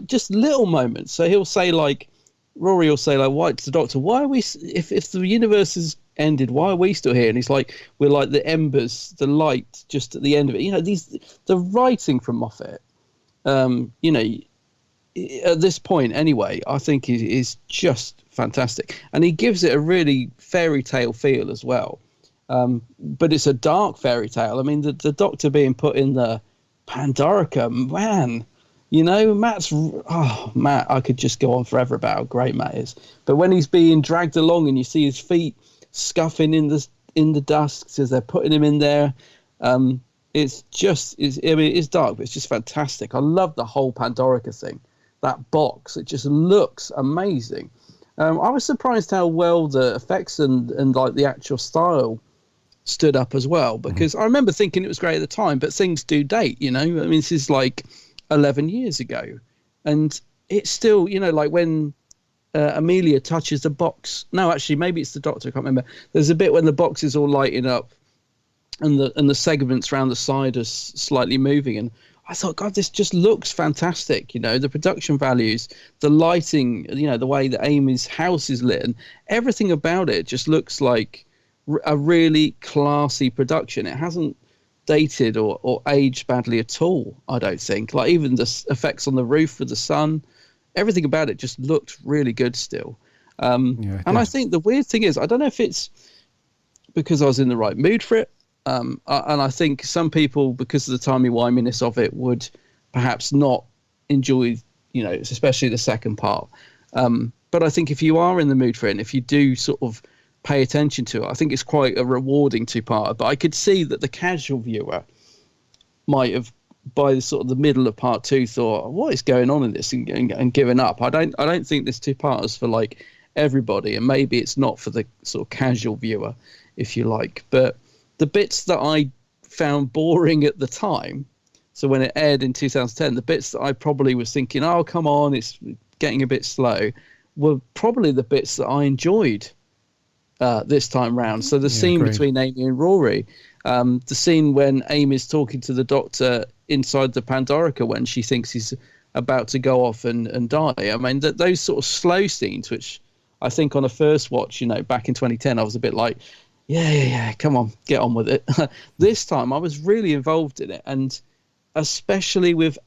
just little moments. So he'll say, like, Rory will say, like, why, to the Doctor, why are we, if the universe has ended, why are we still here? And he's like, we're like the embers, the light just at the end of it. The writing from Moffat, at this point anyway, I think is just fantastic. And he gives it a really fairy tale feel as well. But it's a dark fairy tale. I mean, the Doctor being put in the Pandorica, man, Matt, I could just go on forever about how great Matt is. But when he's being dragged along and you see his feet scuffing in the dust as they're putting him in there, it's dark, but it's just fantastic. I love the whole Pandorica thing. That box, it just looks amazing. I was surprised how well the effects and like the actual style stood up as well, because I remember thinking it was great at the time, but things do date, you know. I mean, this is like 11 years ago, and it's still, you know, like when Amelia touches the box. No, actually, maybe it's the Doctor. I can't remember. There's a bit when the box is all lighting up, and the segments around the side are slightly moving, and I thought, God, this just looks fantastic. You know, the production values, the lighting, you know, the way that Amy's house is lit, and everything about it just looks like a really classy production. It hasn't dated or aged badly at all, I don't think. Like, even the effects on the roof with the sun, everything about it just looked really good still. And I think the weird thing is, I don't know if it's because I was in the right mood for it, and I think some people, because of the timey-wiminess of it, would perhaps not enjoy, you know, especially the second part. But I think if you are in the mood for it, and if you do sort of pay attention to it, I think it's quite a rewarding two-parter. But I could see that the casual viewer might have, by the sort of the middle of part 2, thought, what is going on in this, and given up. I don't think this two-parter's for like everybody, and maybe it's not for the sort of casual viewer, if you like. But the bits that I found boring at the time, so when it aired in 2010, the bits that I probably was thinking, oh, come on, it's getting a bit slow, were probably the bits that I enjoyed this time round. So the scene between Amy and Rory, the scene when Amy's talking to the Doctor inside the Pandorica when she thinks he's about to go off and die. I mean, those sort of slow scenes, which I think on a first watch, you know, back in 2010, I was a bit like, yeah, come on, get on with it. This time I was really involved in it, and especially with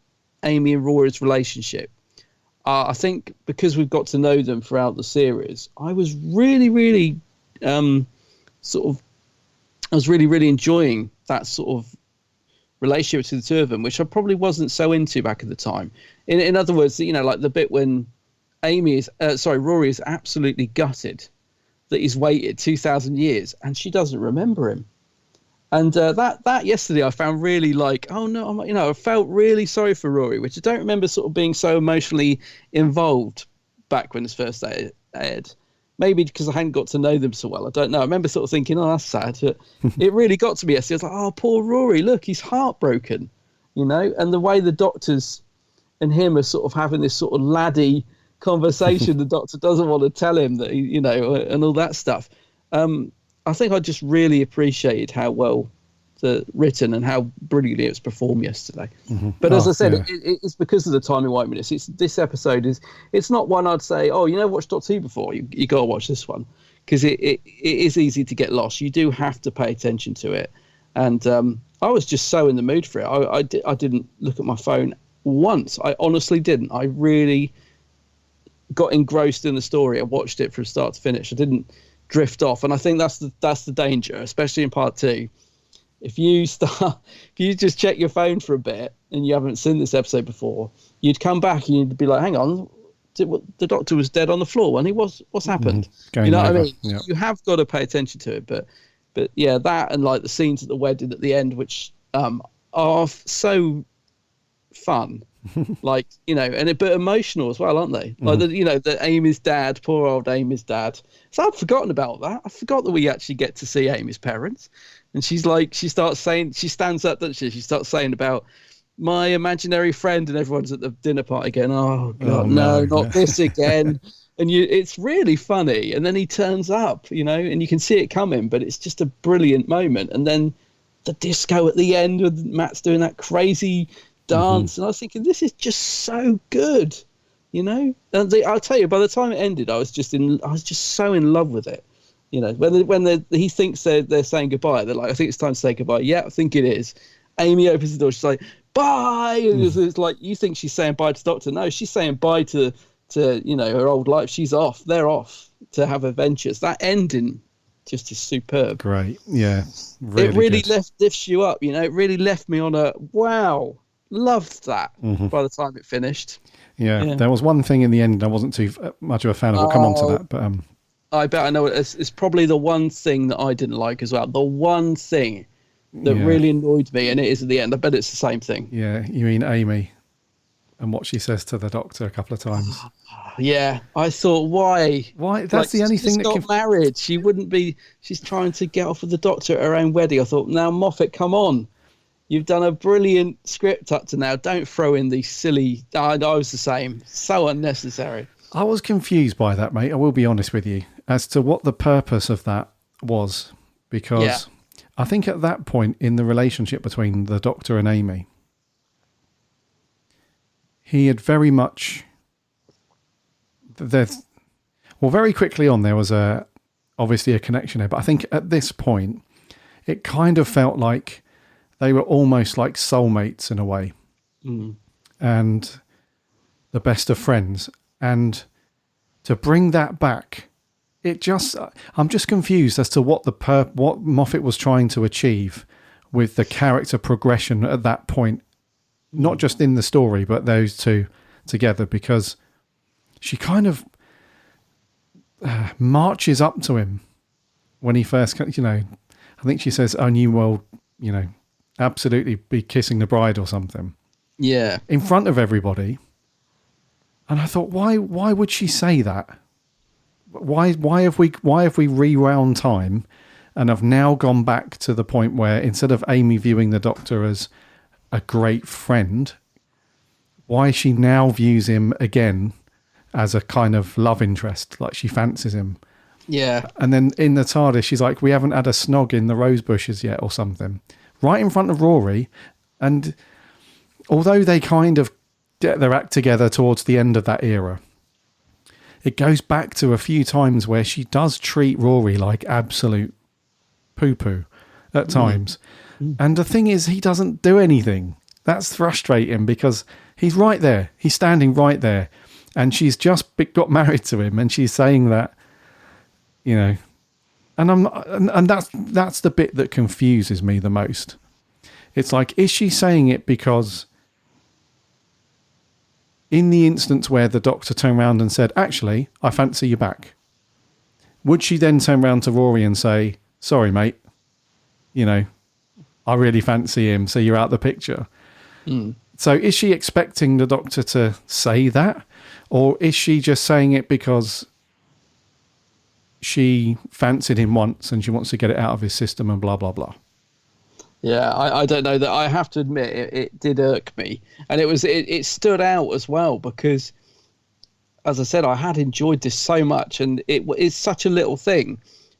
Amy and Rory's relationship. I think because we've got to know them throughout the series, I was really, really really enjoying that sort of relationship between the two of them, which I probably wasn't so into back at the time. In other words, you know, like the bit when Rory is absolutely gutted that he's waited 2,000 years and she doesn't remember him. And that yesterday I found really like, oh no, I felt really sorry for Rory, which I don't remember sort of being so emotionally involved back when this first aired. Maybe because I hadn't got to know them so well. I don't know. I remember sort of thinking, oh, that's sad. It really got to me yesterday. I was like, oh, poor Rory. Look, he's heartbroken, you know? And the way the Doctors and him are sort of having this sort of laddie conversation, the Doctor doesn't want to tell him that, you know, and all that stuff. I think I just really appreciated how well written and how brilliantly it was performed yesterday. But as I said, it's because of the timey-wiminess. This episode it's not one I'd say, oh, you never watched Doctor Who before, you got to watch this one, because it is easy to get lost. You do have to pay attention to it. And I was just so in the mood for it. I didn't look at my phone once. I honestly didn't. I really got engrossed in the story. I watched it from start to finish. I didn't drift off. And I think that's the danger, especially in part 2. If you just check your phone for a bit and you haven't seen this episode before, you'd come back and you'd be like, hang on, the Doctor was dead on the floor when he was, what's happened? You know what I mean? Yep. You have got to pay attention to it. But yeah, that and like the scenes at the wedding at the end, which are so fun. Like, you know, but emotional as well, aren't they? Like, the Amy's dad, poor old Amy's dad. So I'd forgotten about that. I forgot that we actually get to see Amy's parents. And she's like, she stands up, doesn't she? She starts saying about my imaginary friend, and everyone's at the dinner party again. Oh, God, no, not this again. And it's really funny. And then he turns up, you know, and you can see it coming, but it's just a brilliant moment. And then the disco at the end with Matt's doing that crazy dance. And I was thinking, this is just so good, you know? And I'll tell you, by the time it ended, I was just so in love with it. You know, when he thinks they're saying goodbye, they're like, I think it's time to say goodbye. Yeah, I think it is. Amy opens the door. She's like, bye. And it's like, you think she's saying bye to Doctor. No, she's saying bye to you know, her old life. She's off. They're off to have adventures. That ending just is superb. Great. Yeah. It really lifts you up. You know, it really left me on a wow. Loved that by the time it finished. Yeah. There was one thing in the end I wasn't too much of a fan of. We'll come on to that. But I bet I know it's probably the one thing that I didn't like as well. The one thing that really annoyed me, and it is at the end. I bet it's the same thing. Yeah, you mean Amy? and what she says to the Doctor a couple of times. Yeah, I thought, why? Why? That's the only thing that got married. She wouldn't be. She's trying to get off with the Doctor at her own wedding. I thought, now Moffat, come on. You've done a brilliant script up to now. Don't throw in these silly. I was the same. So unnecessary. I was confused by that, mate. I will be honest with you as to what the purpose of that was, because I think at that point in the relationship between the Doctor and Amy, he had very much. Very quickly on, there was obviously a connection there, but I think at this point, it kind of felt like they were almost like soulmates in a way, and the best of friends. And to bring that back, I'm just confused as to what what Moffat was trying to achieve with the character progression at that point, not just in the story, but those two together, because she kind of marches up to him when he first, I think she says, "Oh, you will, absolutely be kissing the bride or something." Yeah. In front of everybody. And I thought, why would she say that? Why have we rewound time and have now gone back to the point where instead of Amy viewing the Doctor as a great friend, why she now views him again as a kind of love interest, like she fancies him. Yeah. And then in the TARDIS, she's like, "We haven't had a snog in the rose bushes yet," or something. Right in front of Rory. And although they kind of get their act together towards the end of that era, it goes back to a few times where she does treat Rory like absolute poo-poo at times. And the thing is, he doesn't do anything. That's frustrating because he's right there. He's standing right there. And she's just got married to him, and she's saying that, and that's the bit that confuses me the most. It's like, is she saying it because in the instance where the Doctor turned around and said, "Actually, I fancy you back," would she then turn around to Rory and say, "Sorry, mate, I really fancy him, so you're out the picture"? So is she expecting the Doctor to say that? Or is she just saying it because she fancied him once and she wants to get it out of his system and blah, blah, blah? Yeah, I don't know. That I have to admit, it did irk me. And it stood out as well because, as I said, I had enjoyed this so much, and it's such a little thing,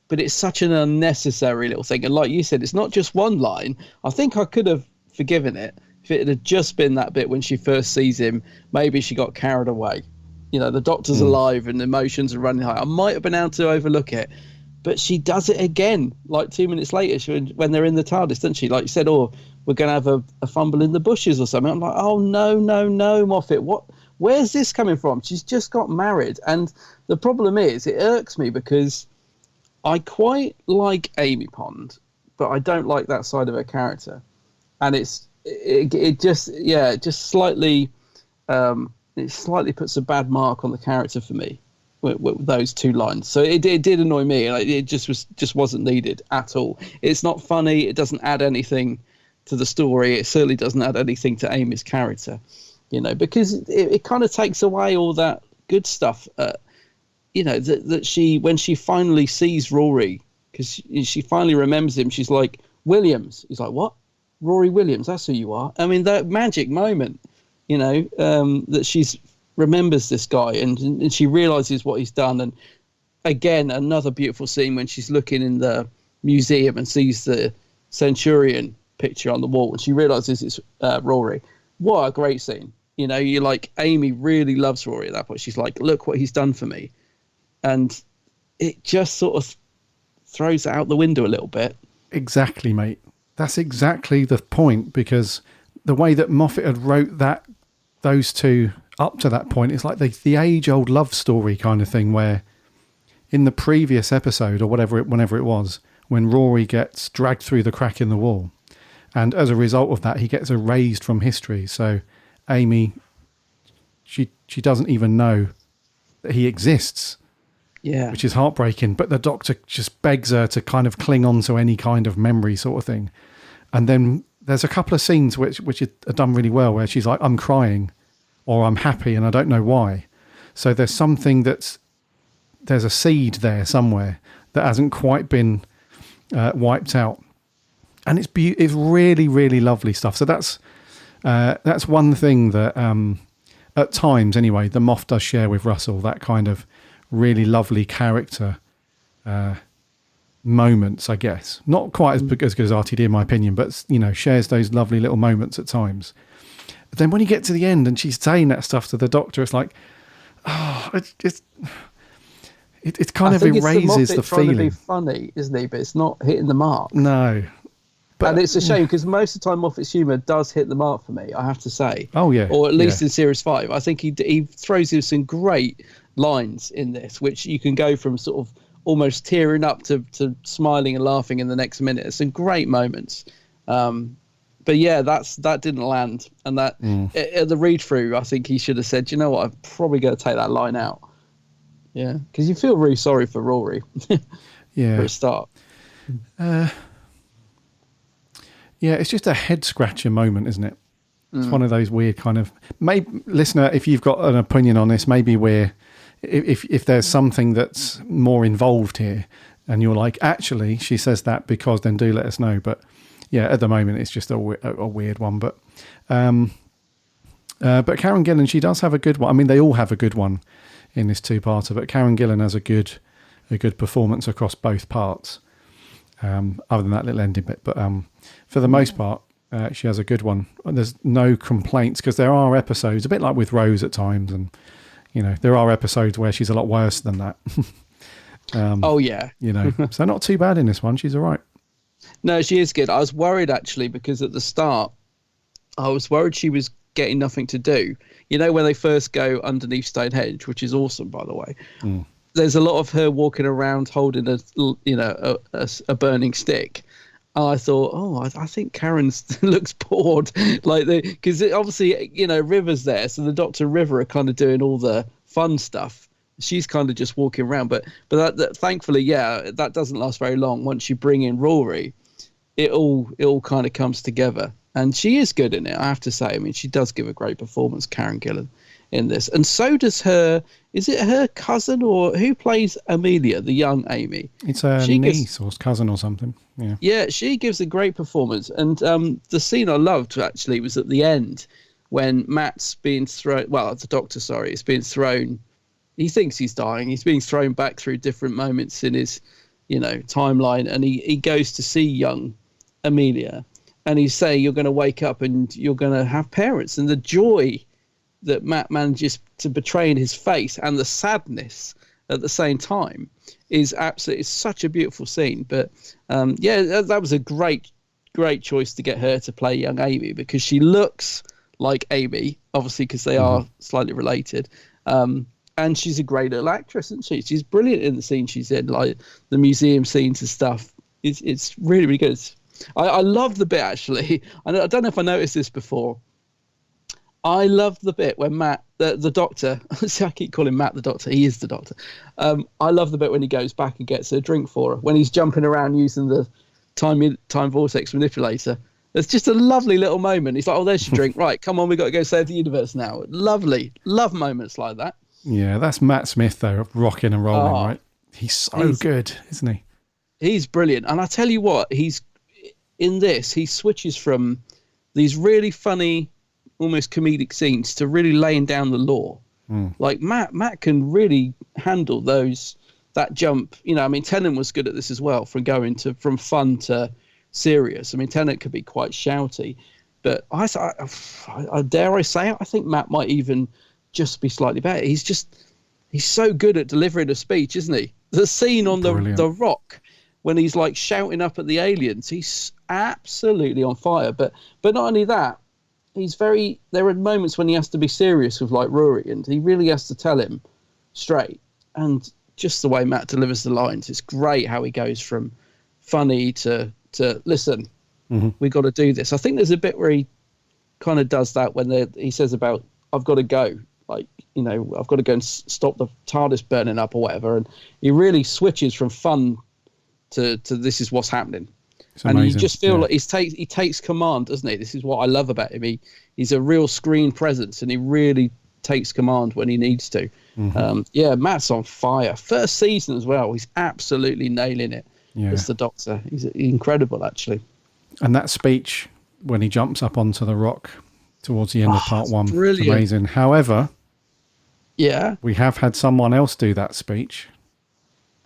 but it's such an unnecessary little thing. And like you said, it's not just one line. I think I could have forgiven it if it had just been that bit when she first sees him. Maybe she got carried away. The Doctor's alive and emotions are running high. I might have been able to overlook it, but she does it again, like 2 minutes later when they're in the TARDIS, doesn't she? Like you said, we're going to have a fumble in the bushes or something. I'm like, oh, no, Moffat. Where's this coming from? She's just got married. And the problem is, it irks me because I quite like Amy Pond, but I don't like that side of her character. And it just slightly... it slightly puts a bad mark on the character for me with those two lines. So it did annoy me, and it just wasn't needed at all. It's not funny. It doesn't add anything to the story. It certainly doesn't add anything to Amy's character, because it kind of takes away all that good stuff. That she, when she finally sees Rory, because she finally remembers him, she's like, "Williams." He's like, "What? Rory Williams? That's who you are." I mean, that magic moment. That she's remembers this guy and she realizes what he's done. And again, another beautiful scene when she's looking in the museum and sees the Centurion picture on the wall and she realizes it's Rory. What a great scene. You're like, Amy really loves Rory at that point. She's like, "Look what he's done for me." And it just sort of throws it out the window a little bit. Exactly, mate. That's exactly the point, because the way that Moffat had wrote those two up to that point, it's like the age-old love story kind of thing, where in the previous episode or whenever it was, when Rory gets dragged through the crack in the wall, and as a result of that, he gets erased from history. So Amy, she doesn't even know that he exists. Yeah. Which is heartbreaking. But the Doctor just begs her to kind of cling on to any kind of memory sort of thing. And then there's a couple of scenes which are done really well, where she's like, "I'm crying," or I'm happy and I don't know why. So there's something there's a seed there somewhere that hasn't quite been wiped out. And it's really, really lovely stuff. So that's one thing that at times anyway, the Moff does share with Russell, that kind of really lovely character moments, I guess. Not quite as good as RTD in my opinion, but shares those lovely little moments at times. But then when you get to the end and she's saying that stuff to the Doctor, it's like, it kind of erases the feeling. Trying to be funny, isn't he? But it's not hitting the mark. No. And it's a shame because most of the time Moffat's humour does hit the mark for me, I have to say. Oh, yeah. Or at least in Series 5. I think he throws in some great lines in this, which you can go from sort of almost tearing up to smiling and laughing in the next minute. It's some great moments. But yeah, that didn't land. And that at the read-through, I think he should have said, you know what, I'm probably going to take that line out. Yeah, because you feel really sorry for Rory yeah. for a start. Yeah, it's just a head-scratcher moment, isn't it? It's one of those weird kind of... Maybe, listener, if you've got an opinion on this, maybe if there's something that's more involved here and you're like, actually, she says that because, then do let us know. But yeah, at the moment, it's just a weird one. But Karen Gillan, she does have a good one. I mean, they all have a good one in this two-parter, but Karen Gillan has a good performance across both parts, other than that little ending bit. But for the most part, she has a good one. There's no complaints, because there are episodes, a bit like with Rose at times, and there are episodes where she's a lot worse than that. Oh yeah, so not too bad in this one. She's all right. No, she is good. I was worried actually, because at the start, I was worried she was getting nothing to do. When they first go underneath Stonehenge, which is awesome, by the way. There's a lot of her walking around holding a burning stick. I thought, I think Karen looks bored, because obviously, River's there, so the Doctor and River are kind of doing all the fun stuff. She's kind of just walking around, but that thankfully, that doesn't last very long. Once you bring in Rory, it all kind of comes together, and she is good in it, I have to say. I mean, she does give a great performance, Karen Gillan, in this, and so does is it her cousin, or who plays Amelia, the young Amy? It's her niece or cousin or something. Yeah, she gives a great performance. And the scene I loved, actually, was at the end when Matt's being thrown... Well, the Doctor, sorry, is being thrown... He thinks he's dying. He's being thrown back through different moments in his, timeline. And he goes to see young Amelia. And he's saying, you're going to wake up and you're going to have parents. And the joy that Matt manages to betray in his face, and the sadness at the same time, is absolutely... It's such a beautiful scene. But that was a great choice to get her to play young Amy, because she looks like Amy, obviously, because they are slightly related. And she's a great little actress, isn't she? She's brilliant in the scene she's in, like the museum scenes and stuff. It's really, really good. I love the bit, actually. I don't know if I noticed this before. I love the bit when Matt, the Doctor, see, I keep calling Matt the Doctor. He is the Doctor. I love the bit when he goes back and gets a drink for her, when he's jumping around using the time vortex manipulator. It's just a lovely little moment. He's like, oh, there's your drink. Right, come on, we've got to go save the universe now. Lovely. Love moments like that. Yeah, that's Matt Smith, though, rocking and rolling, right? He's so good, isn't he? He's brilliant. And I tell you what, in this, he switches from these really funny, almost comedic scenes to really laying down the law. Like Matt can really handle that jump. I mean, Tennant was good at this as well, from fun to serious. I mean, Tennant could be quite shouty, but I dare I say it, I think Matt might even just be slightly better. He's so good at delivering a speech, isn't he? The scene on the rock when he's like shouting up at the aliens, he's absolutely on fire. But not only that, there are moments when he has to be serious with like Rory, and he really has to tell him straight. And just the way Matt delivers the lines, it's great how he goes from funny to listen, we got to do this. I think there's a bit where he kind of does that when he says about, I've got to go, like, I've got to go and stop the TARDIS burning up or whatever. And he really switches from fun to this is what's happening. And you just feel like he takes command, doesn't he? This is what I love about him. He's a real screen presence, and he really takes command when he needs to. Matt's on fire. First season as well. He's absolutely nailing it as the Doctor. He's incredible, actually. And that speech when he jumps up onto the rock towards the end of part 1, brilliant. Amazing. However, we have had someone else do that speech.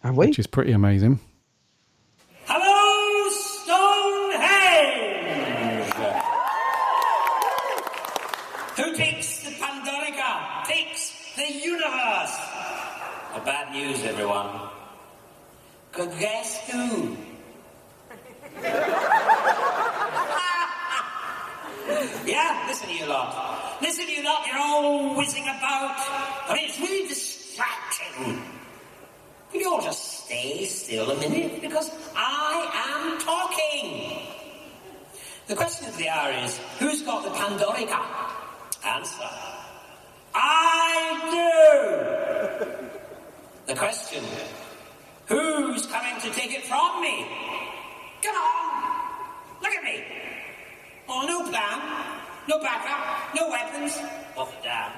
Have we? Which is pretty amazing. Hello, Stonehenge! Who takes the Pandorica? Takes the universe! Bad news, everyone. Could guess who? Yeah, listen to you lot. Listen to you lot, you're all whizzing about. I mean, it's really distracting. Will you all just stay still a minute? Because I am talking. The question of the hour is, who's got the Pandorica? Answer. I do! The question, who's coming to take it from me? Come on! Look at me! Oh, no plan, no backup, no weapons. Oh, damn.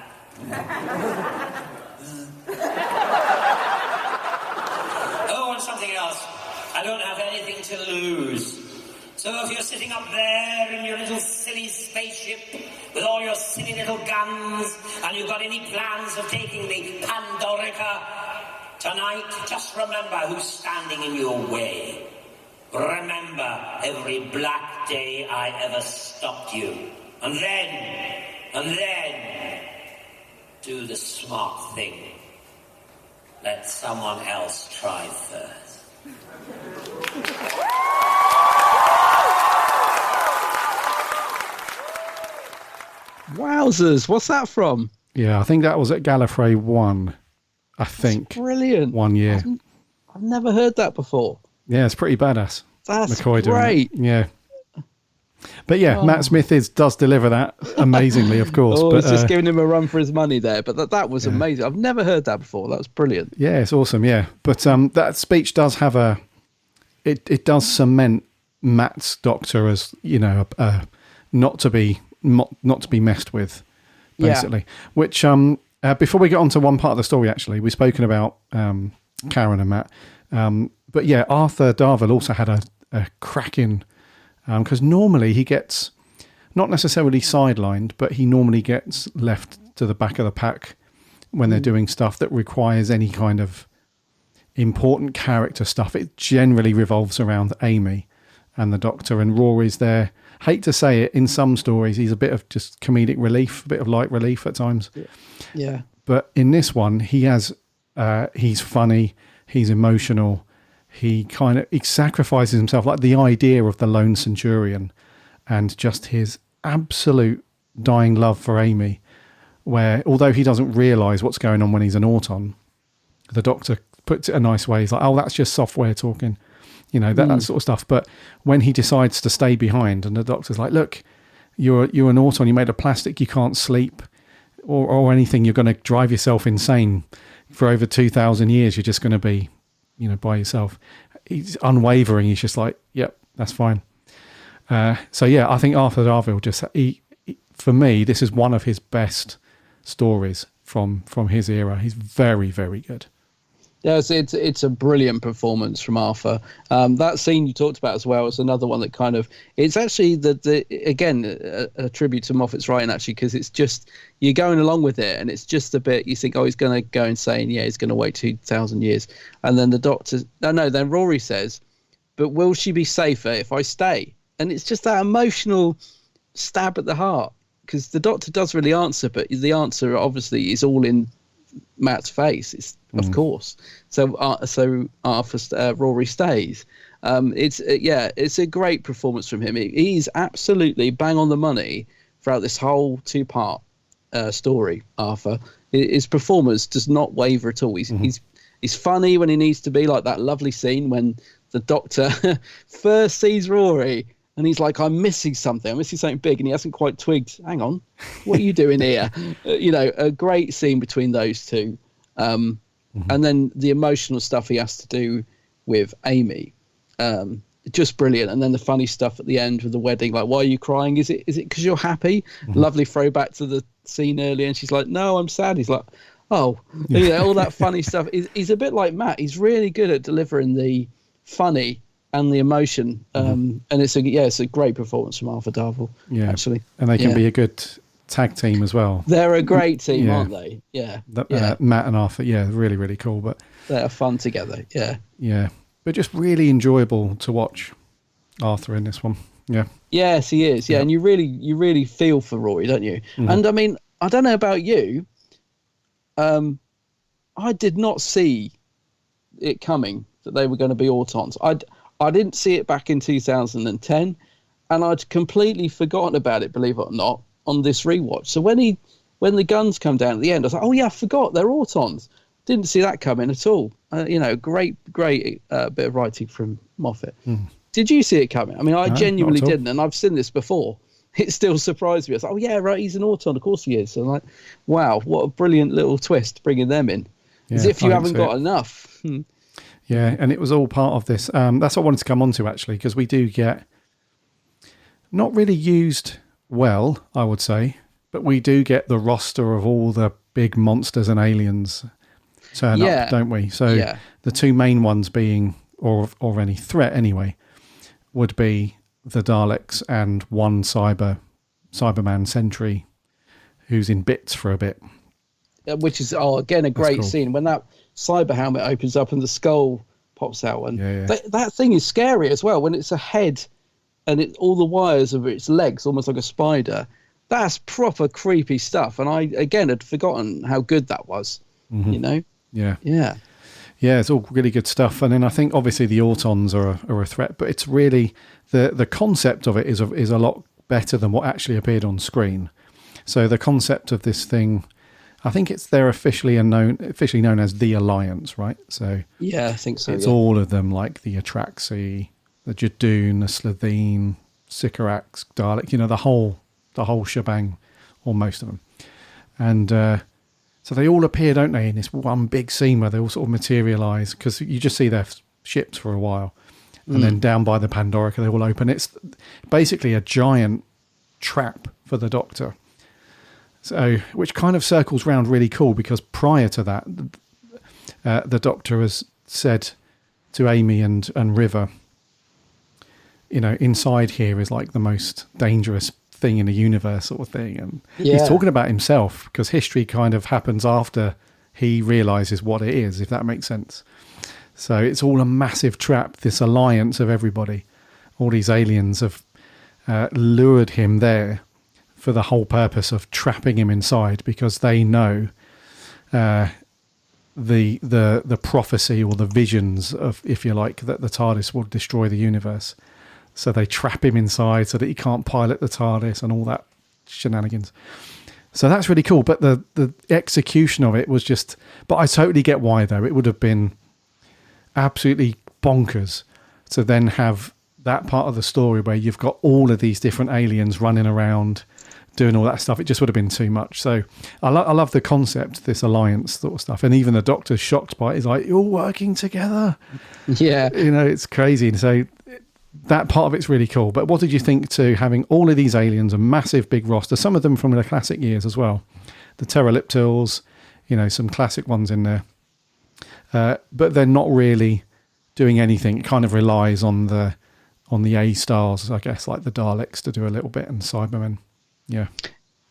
Oh, and something else. I don't have anything to lose. So if you're sitting up there in your little silly spaceship with all your silly little guns and you've got any plans of taking the Pandorica tonight, just remember who's standing in your way. Remember every black day I ever stopped you. And then, do the smart thing. Let someone else try first. Wowzers, what's that from? Yeah, I think that was at Gallifrey 1, I think. That's brilliant. 1 year. I've never heard that before. Yeah, it's pretty badass. That's McCoy great. Yeah. But yeah, Matt Smith does deliver that amazingly, of course. Oh, but, it's just giving him a run for his money there. But that was amazing. I've never heard that before. That was brilliant. Yeah, it's awesome. Yeah. But that speech does have it does cement Matt's Doctor as, not to be messed with, basically. Yeah. Which, before we get on to one part of the story, actually, we've spoken about Karen and Matt. But yeah, Arthur Darvill also had a cracking, because normally he gets not necessarily sidelined, but he normally gets left to the back of the pack when they're doing stuff that requires any kind of important character stuff. It generally revolves around Amy and the Doctor, and Rory's there. Hate to say it, in some stories he's a bit of just comedic relief, a bit of light relief at times. Yeah. But in this one, he's funny, he's emotional. He sacrifices himself, like the idea of the lone centurion and just his absolute dying love for Amy, where although he doesn't realise what's going on when he's an Auton, the Doctor puts it a nice way. He's like, oh, that's just software talking, that sort of stuff. But when he decides to stay behind and the Doctor's like, look, you're an Auton, you made of plastic, you can't sleep or anything, you're going to drive yourself insane for over 2,000 years, you're just going to be by yourself. He's unwavering. He's just like, yep, that's fine. So yeah, I think Arthur Darvill for me, this is one of his best stories from his era. He's very, very good. Yes, it's a brilliant performance from Arthur. That scene you talked about as well is another one that kind of, it's actually again a tribute to Moffat's writing, actually, because it's just, you're going along with it and it's just a bit, you think, oh, he's going to go insane, yeah, he's going to wait 2,000 years, and then the Doctor, then Rory says, but will she be safer if I stay? And it's just that emotional stab at the heart, because the Doctor does really answer, but the answer obviously is all in Matt's face. It's of course. So Arthur Rory stays. It's a great performance from him. He's absolutely bang on the money throughout this whole 2-part story. Arthur, his performance does not waver at all. He's funny when he needs to be, like that lovely scene when the Doctor first sees Rory. And he's like, I'm missing something big. And he hasn't quite twigged. Hang on, what are you doing here? A great scene between those two. And then the emotional stuff he has to do with Amy. just brilliant. And then the funny stuff at the end with the wedding, like, why are you crying? Is it because you're happy? Lovely throwback to the scene earlier, and she's like, no, I'm sad. He's like, oh, all that funny stuff. He's a bit like Matt. He's really good at delivering the funny and the emotion, and it's a great performance from Arthur Darvill. Yeah, actually, and they can be a good tag team as well. They're a great team, aren't they? Yeah, Matt and Arthur, really, really cool. But they're fun together. Yeah, but just really enjoyable to watch Arthur in this one. Yeah. Yes, he is. Yeah, and you really feel for Rory, don't you? And I mean, I don't know about you. I did not see it coming that they were going to be Autons. I didn't see it back in 2010, and I'd completely forgotten about it, believe it or not, on this rewatch. So when the guns come down at the end, I was like, oh yeah, I forgot they're Autons. Didn't see that coming at all. Great bit of writing from Moffat. Did you see it coming? I mean, I genuinely didn't, and I've seen this before. It still surprised me. I was like, oh yeah, right, he's an Auton. Of course he is. So I'm like, wow, what a brilliant little twist bringing them in. As if you haven't got enough. Yeah, and it was all part of this. That's what I wanted to come on to, actually, because we do get not really used well, I would say, but we do get the roster of all the big monsters and aliens turn up, don't we? So the two main ones being, or any threat anyway, would be the Daleks and one Cyberman sentry who's in bits for a bit. Which is, again, a great scene when that cyber helmet opens up and the skull pops out. And that thing is scary as well when it's a head and all the wires of its legs, almost like a spider. That's proper creepy stuff. And I, again, had forgotten how good that was, you know? Yeah. Yeah. Yeah, it's all really good stuff. And then I think obviously the Autons are a threat, but it's really the concept of it is a lot better than what actually appeared on screen. So the concept of this thing, I think they're officially known as the Alliance, right? So yeah, I think so. It's all of them, like the Atraxi, the Jadoon, the Slitheen, Sycorax, Dalek, the whole shebang, or most of them. And so they all appear, don't they, in this one big scene where they all sort of materialise, because you just see their ships for a while. And then down by the Pandorica, they all open. It's basically a giant trap for the Doctor. So, which kind of circles round really cool, because prior to that, the Doctor has said to Amy and River, inside here is like the most dangerous thing in the universe, sort of thing. And he's talking about himself, because history kind of happens after he realises what it is, if that makes sense. So it's all a massive trap, this alliance of everybody. All these aliens have lured him there for the whole purpose of trapping him inside, because they know the prophecy or the visions of, if you like, that the TARDIS will destroy the universe. So they trap him inside so that he can't pilot the TARDIS and all that shenanigans. So that's really cool. But the execution of it was just... But I totally get why, though. It would have been absolutely bonkers to then have that part of the story where you've got all of these different aliens running around doing all that stuff. It just would have been too much. So I love the concept, this alliance sort of stuff. And even the Doctor's shocked by it. He's like, you're working together. Yeah. It's crazy. And so that part of it's really cool. But what did you think to having all of these aliens, a massive big roster, some of them from the classic years as well? The Pterolyptils, some classic ones in there. But they're not really doing anything. It kind of relies on the A-stars, I guess, like the Daleks to do a little bit, and Cybermen. Yeah.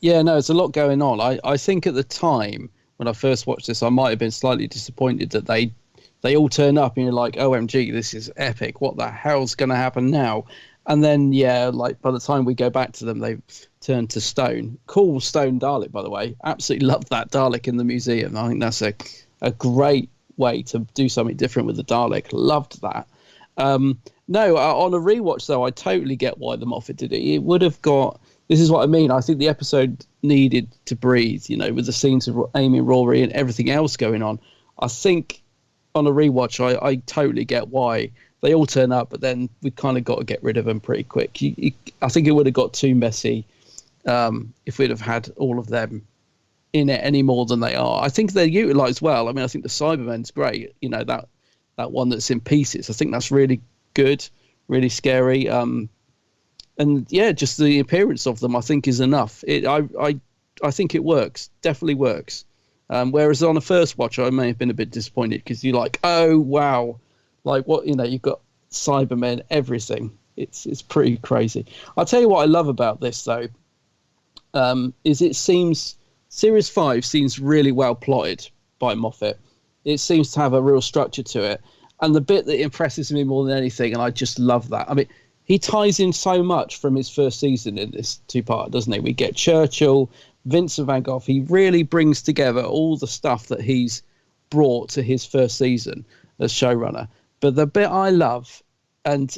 Yeah, no, there's a lot going on. I think at the time when I first watched this, I might have been slightly disappointed that they all turn up and you're like, OMG, this is epic. What the hell's going to happen now? And then, like by the time we go back to them, they've turned to stone. Cool stone Dalek, by the way. Absolutely love that Dalek in the museum. I think that's a great way to do something different with the Dalek. Loved that. No, on a rewatch, though, I totally get why the Moffat did it. It would have got... This is what I mean. I think the episode needed to breathe, with the scenes of Amy and Rory and everything else going on. I think on a rewatch, I totally get why they all turn up, but then we kind of got to get rid of them pretty quick. I think it would have got too messy if we'd have had all of them in it any more than they are. I think they're utilised well. I mean, I think the Cybermen's great. That one that's in pieces. I think that's really good. really scary. And yeah, just the appearance of them, I think, is enough. I think it works, definitely works. Whereas on a first watch, I may have been a bit disappointed because you're like, oh wow, like what, you've got Cybermen, everything. It's pretty crazy. I'll tell you what I love about this though, is it seems Series 5 seems really well plotted by Moffat. It seems to have a real structure to it. And the bit that impresses me more than anything, and I just love that. I mean, he ties in so much from his first season in this two-part, doesn't he? We get Churchill, Vincent van Gogh. He really brings together all the stuff that he's brought to his first season as showrunner. But the bit I love, and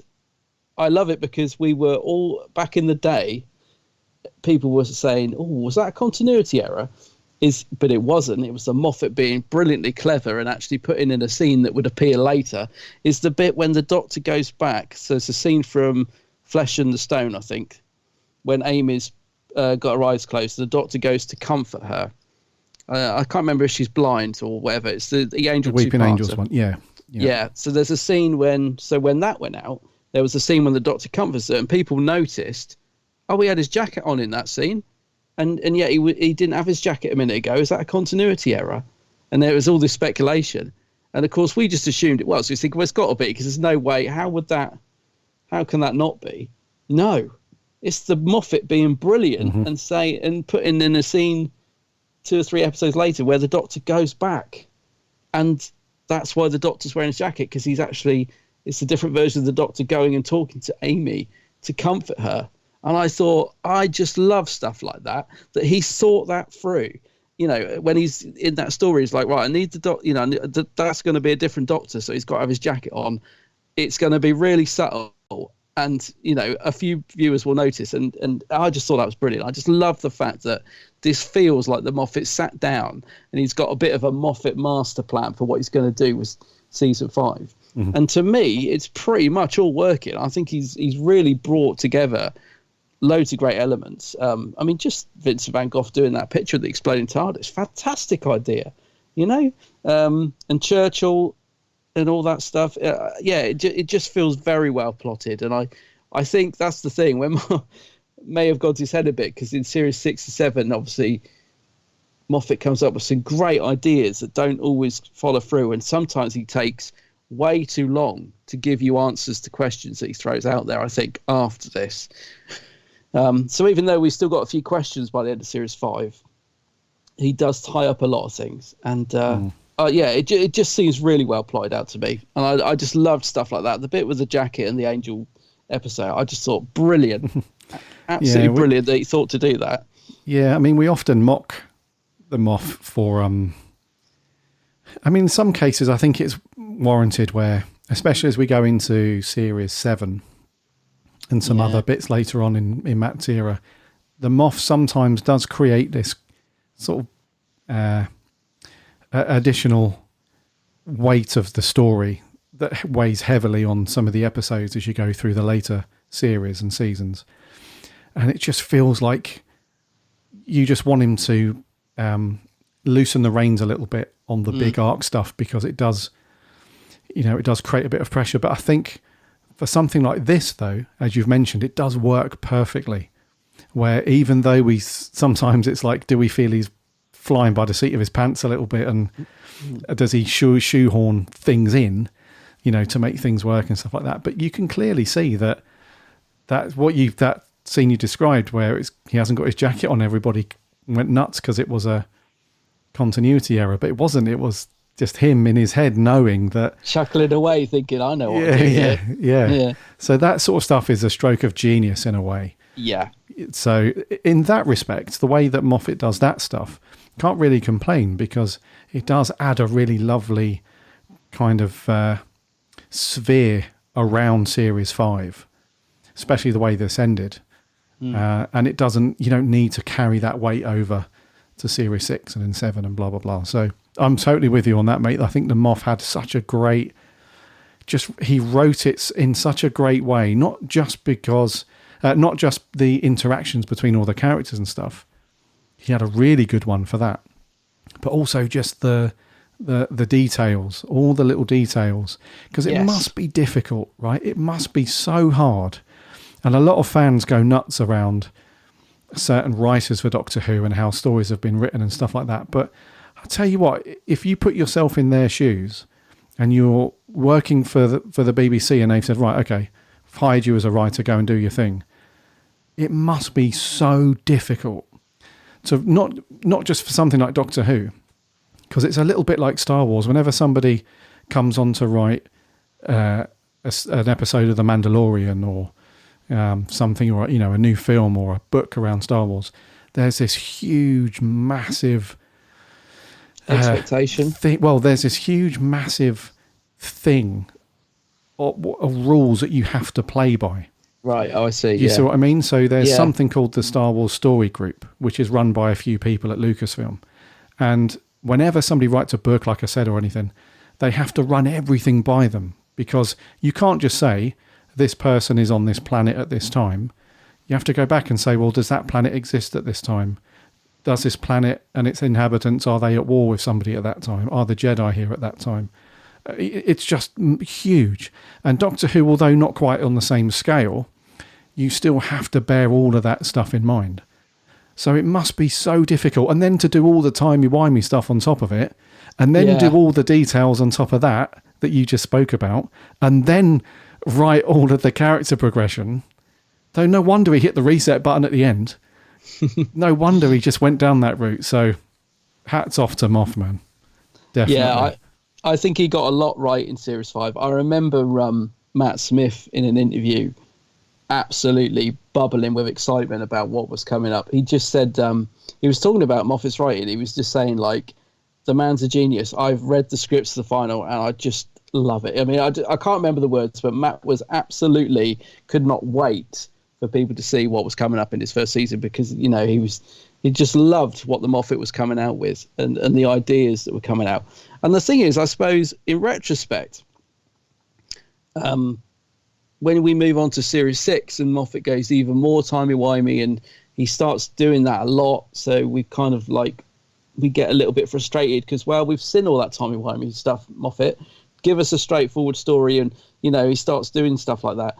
I love it because we were all, back in the day, people were saying, oh, was that a continuity error? But it wasn't. It was the Moffat being brilliantly clever and actually putting in a scene that would appear later, is the bit when the Doctor goes back. So it's a scene from Flesh and the Stone, I think, when Amy's got her eyes closed. The Doctor goes to comfort her. I can't remember if she's blind or whatever. It's the Angel the Weeping two-parter. Angels one, yeah. So there's a scene when that went out, there was a scene when the Doctor comforts her and people noticed, oh, he had his jacket on in that scene. And yet he didn't have his jacket a minute ago. Is that a continuity error? And there was all this speculation. And of course, we just assumed it was. We think, well, it's got to be, because there's no way. How can that not be? No, it's the Moffat being brilliant and putting in a scene 2 or 3 episodes later where the Doctor goes back, and that's why the Doctor's wearing his jacket, because it's a different version of the Doctor going and talking to Amy to comfort her. And I thought, I just love stuff like that he thought that through. When he's in that story, he's like, right, I need the Doctor, that's going to be a different Doctor, so he's got to have his jacket on. It's going to be really subtle. And, a few viewers will notice. And I just thought that was brilliant. I just love the fact that this feels like the Moffat sat down and he's got a bit of a Moffat master plan for what he's going to do with season 5. And to me, it's pretty much all working. I think he's really brought together loads of great elements. I mean, just Vincent van Gogh doing that picture of the exploding TARDIS, fantastic idea, and Churchill and all that stuff. It just feels very well plotted. And I think that's the thing, when may have gone to his head a bit, because in series 6 and 7, obviously, Moffat comes up with some great ideas that don't always follow through. And sometimes he takes way too long to give you answers to questions that he throws out there, I think, after this. So even though we've still got a few questions by the end of series 5, he does tie up a lot of things. And it just seems really well plotted out to me. And I just loved stuff like that. The bit with the jacket and the angel episode, I just thought brilliant. Absolutely brilliant that he thought to do that. Yeah, I mean, we often mock the Moff for... in some cases, I think it's warranted where, especially as we go into series 7... and some other bits later on in Matt's era, the Moff sometimes does create this sort of additional weight of the story that weighs heavily on some of the episodes as you go through the later series and seasons. And it just feels like you just want him to loosen the reins a little bit on the big arc stuff, because it does, it does create a bit of pressure. But I think... for something like this, though, as you've mentioned, it does work perfectly. Where even though sometimes it's like, do we feel he's flying by the seat of his pants a little bit, and does he shoehorn things in, to make things work and stuff like that? But you can clearly see that scene you described, where he hasn't got his jacket on, everybody went nuts because it was a continuity error, but it wasn't. It was just him in his head knowing that, chuckling away, thinking, I know what I'm doing. Yeah. So that sort of stuff is a stroke of genius in a way. Yeah. So in that respect, the way that Moffat does that stuff, can't really complain, because it does add a really lovely kind of sphere around series 5, especially the way this ended. And it doesn't, you don't need to carry that weight over to series 6 and then 7 and blah, blah, blah. So I'm totally with you on that, mate. I think the Moff had such a great, he wrote it in such a great way, not just because, not just the interactions between all the characters and stuff. He had a really good one for that, but also just the the details, all the little details, because it Yes. must be difficult, right? It must be so hard. And a lot of fans go nuts around certain writers for Doctor Who and how stories have been written and stuff like that. But I'll tell you what, if you put yourself in their shoes and you're working for the BBC and they've said, right, okay, I've hired you as a writer, go and do your thing. It must be so difficult to not just for something like Doctor Who, because it's a little bit like Star Wars. Whenever somebody comes on to write an episode of The Mandalorian or something, or a new film or a book around Star Wars, there's this huge, massive expectation. There's this huge, massive thing of rules that you have to play by. Right, I see. You see what I mean? So there's Yeah. something called the Star Wars Story Group, which is run by a few people at Lucasfilm. And whenever somebody writes a book, like I said, or anything, they have to run everything by them, because you can't just say, this person is on this planet at this time. You have to go back and say, well, does that planet exist at this time? Does this planet and its inhabitants, are they at war with somebody at that time? Are the Jedi here at that time? It's just huge. And Doctor Who, although not quite on the same scale, you still have to bear all of that stuff in mind. So it must be so difficult. And then to do all the timey-wimey stuff on top of it, and then do all the details on top of that you just spoke about, and then write all of the character progression. Though no wonder he hit the reset button at the end. No wonder he just went down that route. So hats off to Moff, man. Definitely. Yeah, I think he got a lot right in Series 5. I remember Matt Smith in an interview absolutely bubbling with excitement about what was coming up. He just said, he was talking about Moffat's writing. He was just saying, like, the man's a genius. I've read the scripts to the final and I just love it. I mean, I can't remember the words, but Matt was absolutely could not wait for people to see what was coming up in his first season, because, he just loved what the Moffat was coming out with and the ideas that were coming out. And the thing is, I suppose, in retrospect, when we move on to Series 6 and Moffat goes even more timey-wimey and he starts doing that a lot, so we kind of we get a little bit frustrated because, well, we've seen all that timey-wimey stuff, Moffat. Give us a straightforward story, and, he starts doing stuff like that.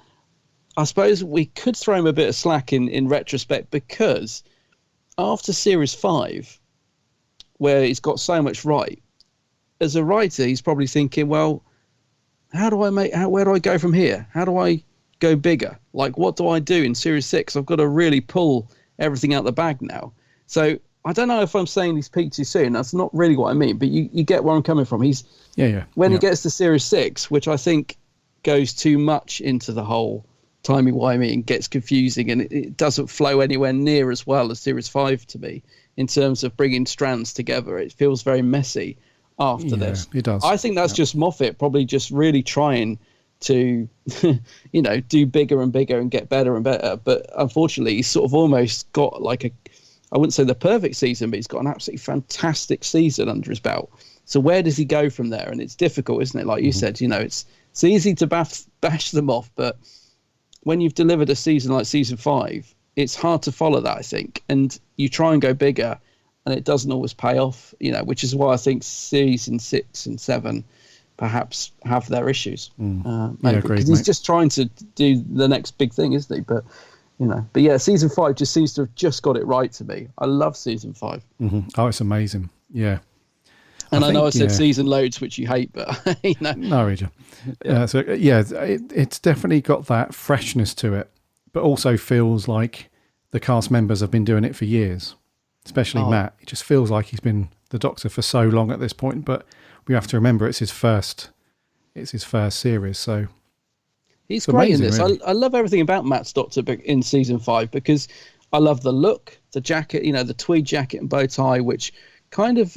I suppose we could throw him a bit of slack in retrospect, because after Series 5, where he's got so much right, as a writer, he's probably thinking, well, where do I go from here? How do I go bigger? Like, what do I do in Series 6? I've got to really pull everything out the bag now. So I don't know if I'm saying he's peaked too soon. That's not really what I mean, but you get where I'm coming from. He gets to Series 6, which I think goes too much into the whole timey-wimey and gets confusing, and it doesn't flow anywhere near as well as Series 5 to me in terms of bringing strands together. It feels very messy after this. It does. I think that's just Moffat probably just really trying to, do bigger and bigger and get better and better. But unfortunately, he's sort of almost got I wouldn't say the perfect season, but he's got an absolutely fantastic season under his belt. So where does he go from there? And it's difficult, isn't it? Like you said, it's easy to bash them off, but when you've delivered a season like Season 5, it's hard to follow that, I think. And you try and go bigger, and it doesn't always pay off, which is why I think Season 6 and 7 perhaps have their issues. Because he's just trying to do the next big thing, isn't he? But yeah, Season 5 just seems to have just got it right to me. I love Season 5. Mm-hmm. Oh, it's amazing. Yeah. And I know I said season loads, which you hate, but No, Rita. It's definitely got that freshness to it, but also feels like the cast members have been doing it for years, especially Matt. It just feels like he's been the Doctor for so long at this point, but we have to remember it's his first series, so he's great in this. Really. I love everything about Matt's Doctor in Season 5, because I love the look, the jacket, the tweed jacket and bow tie, which kind of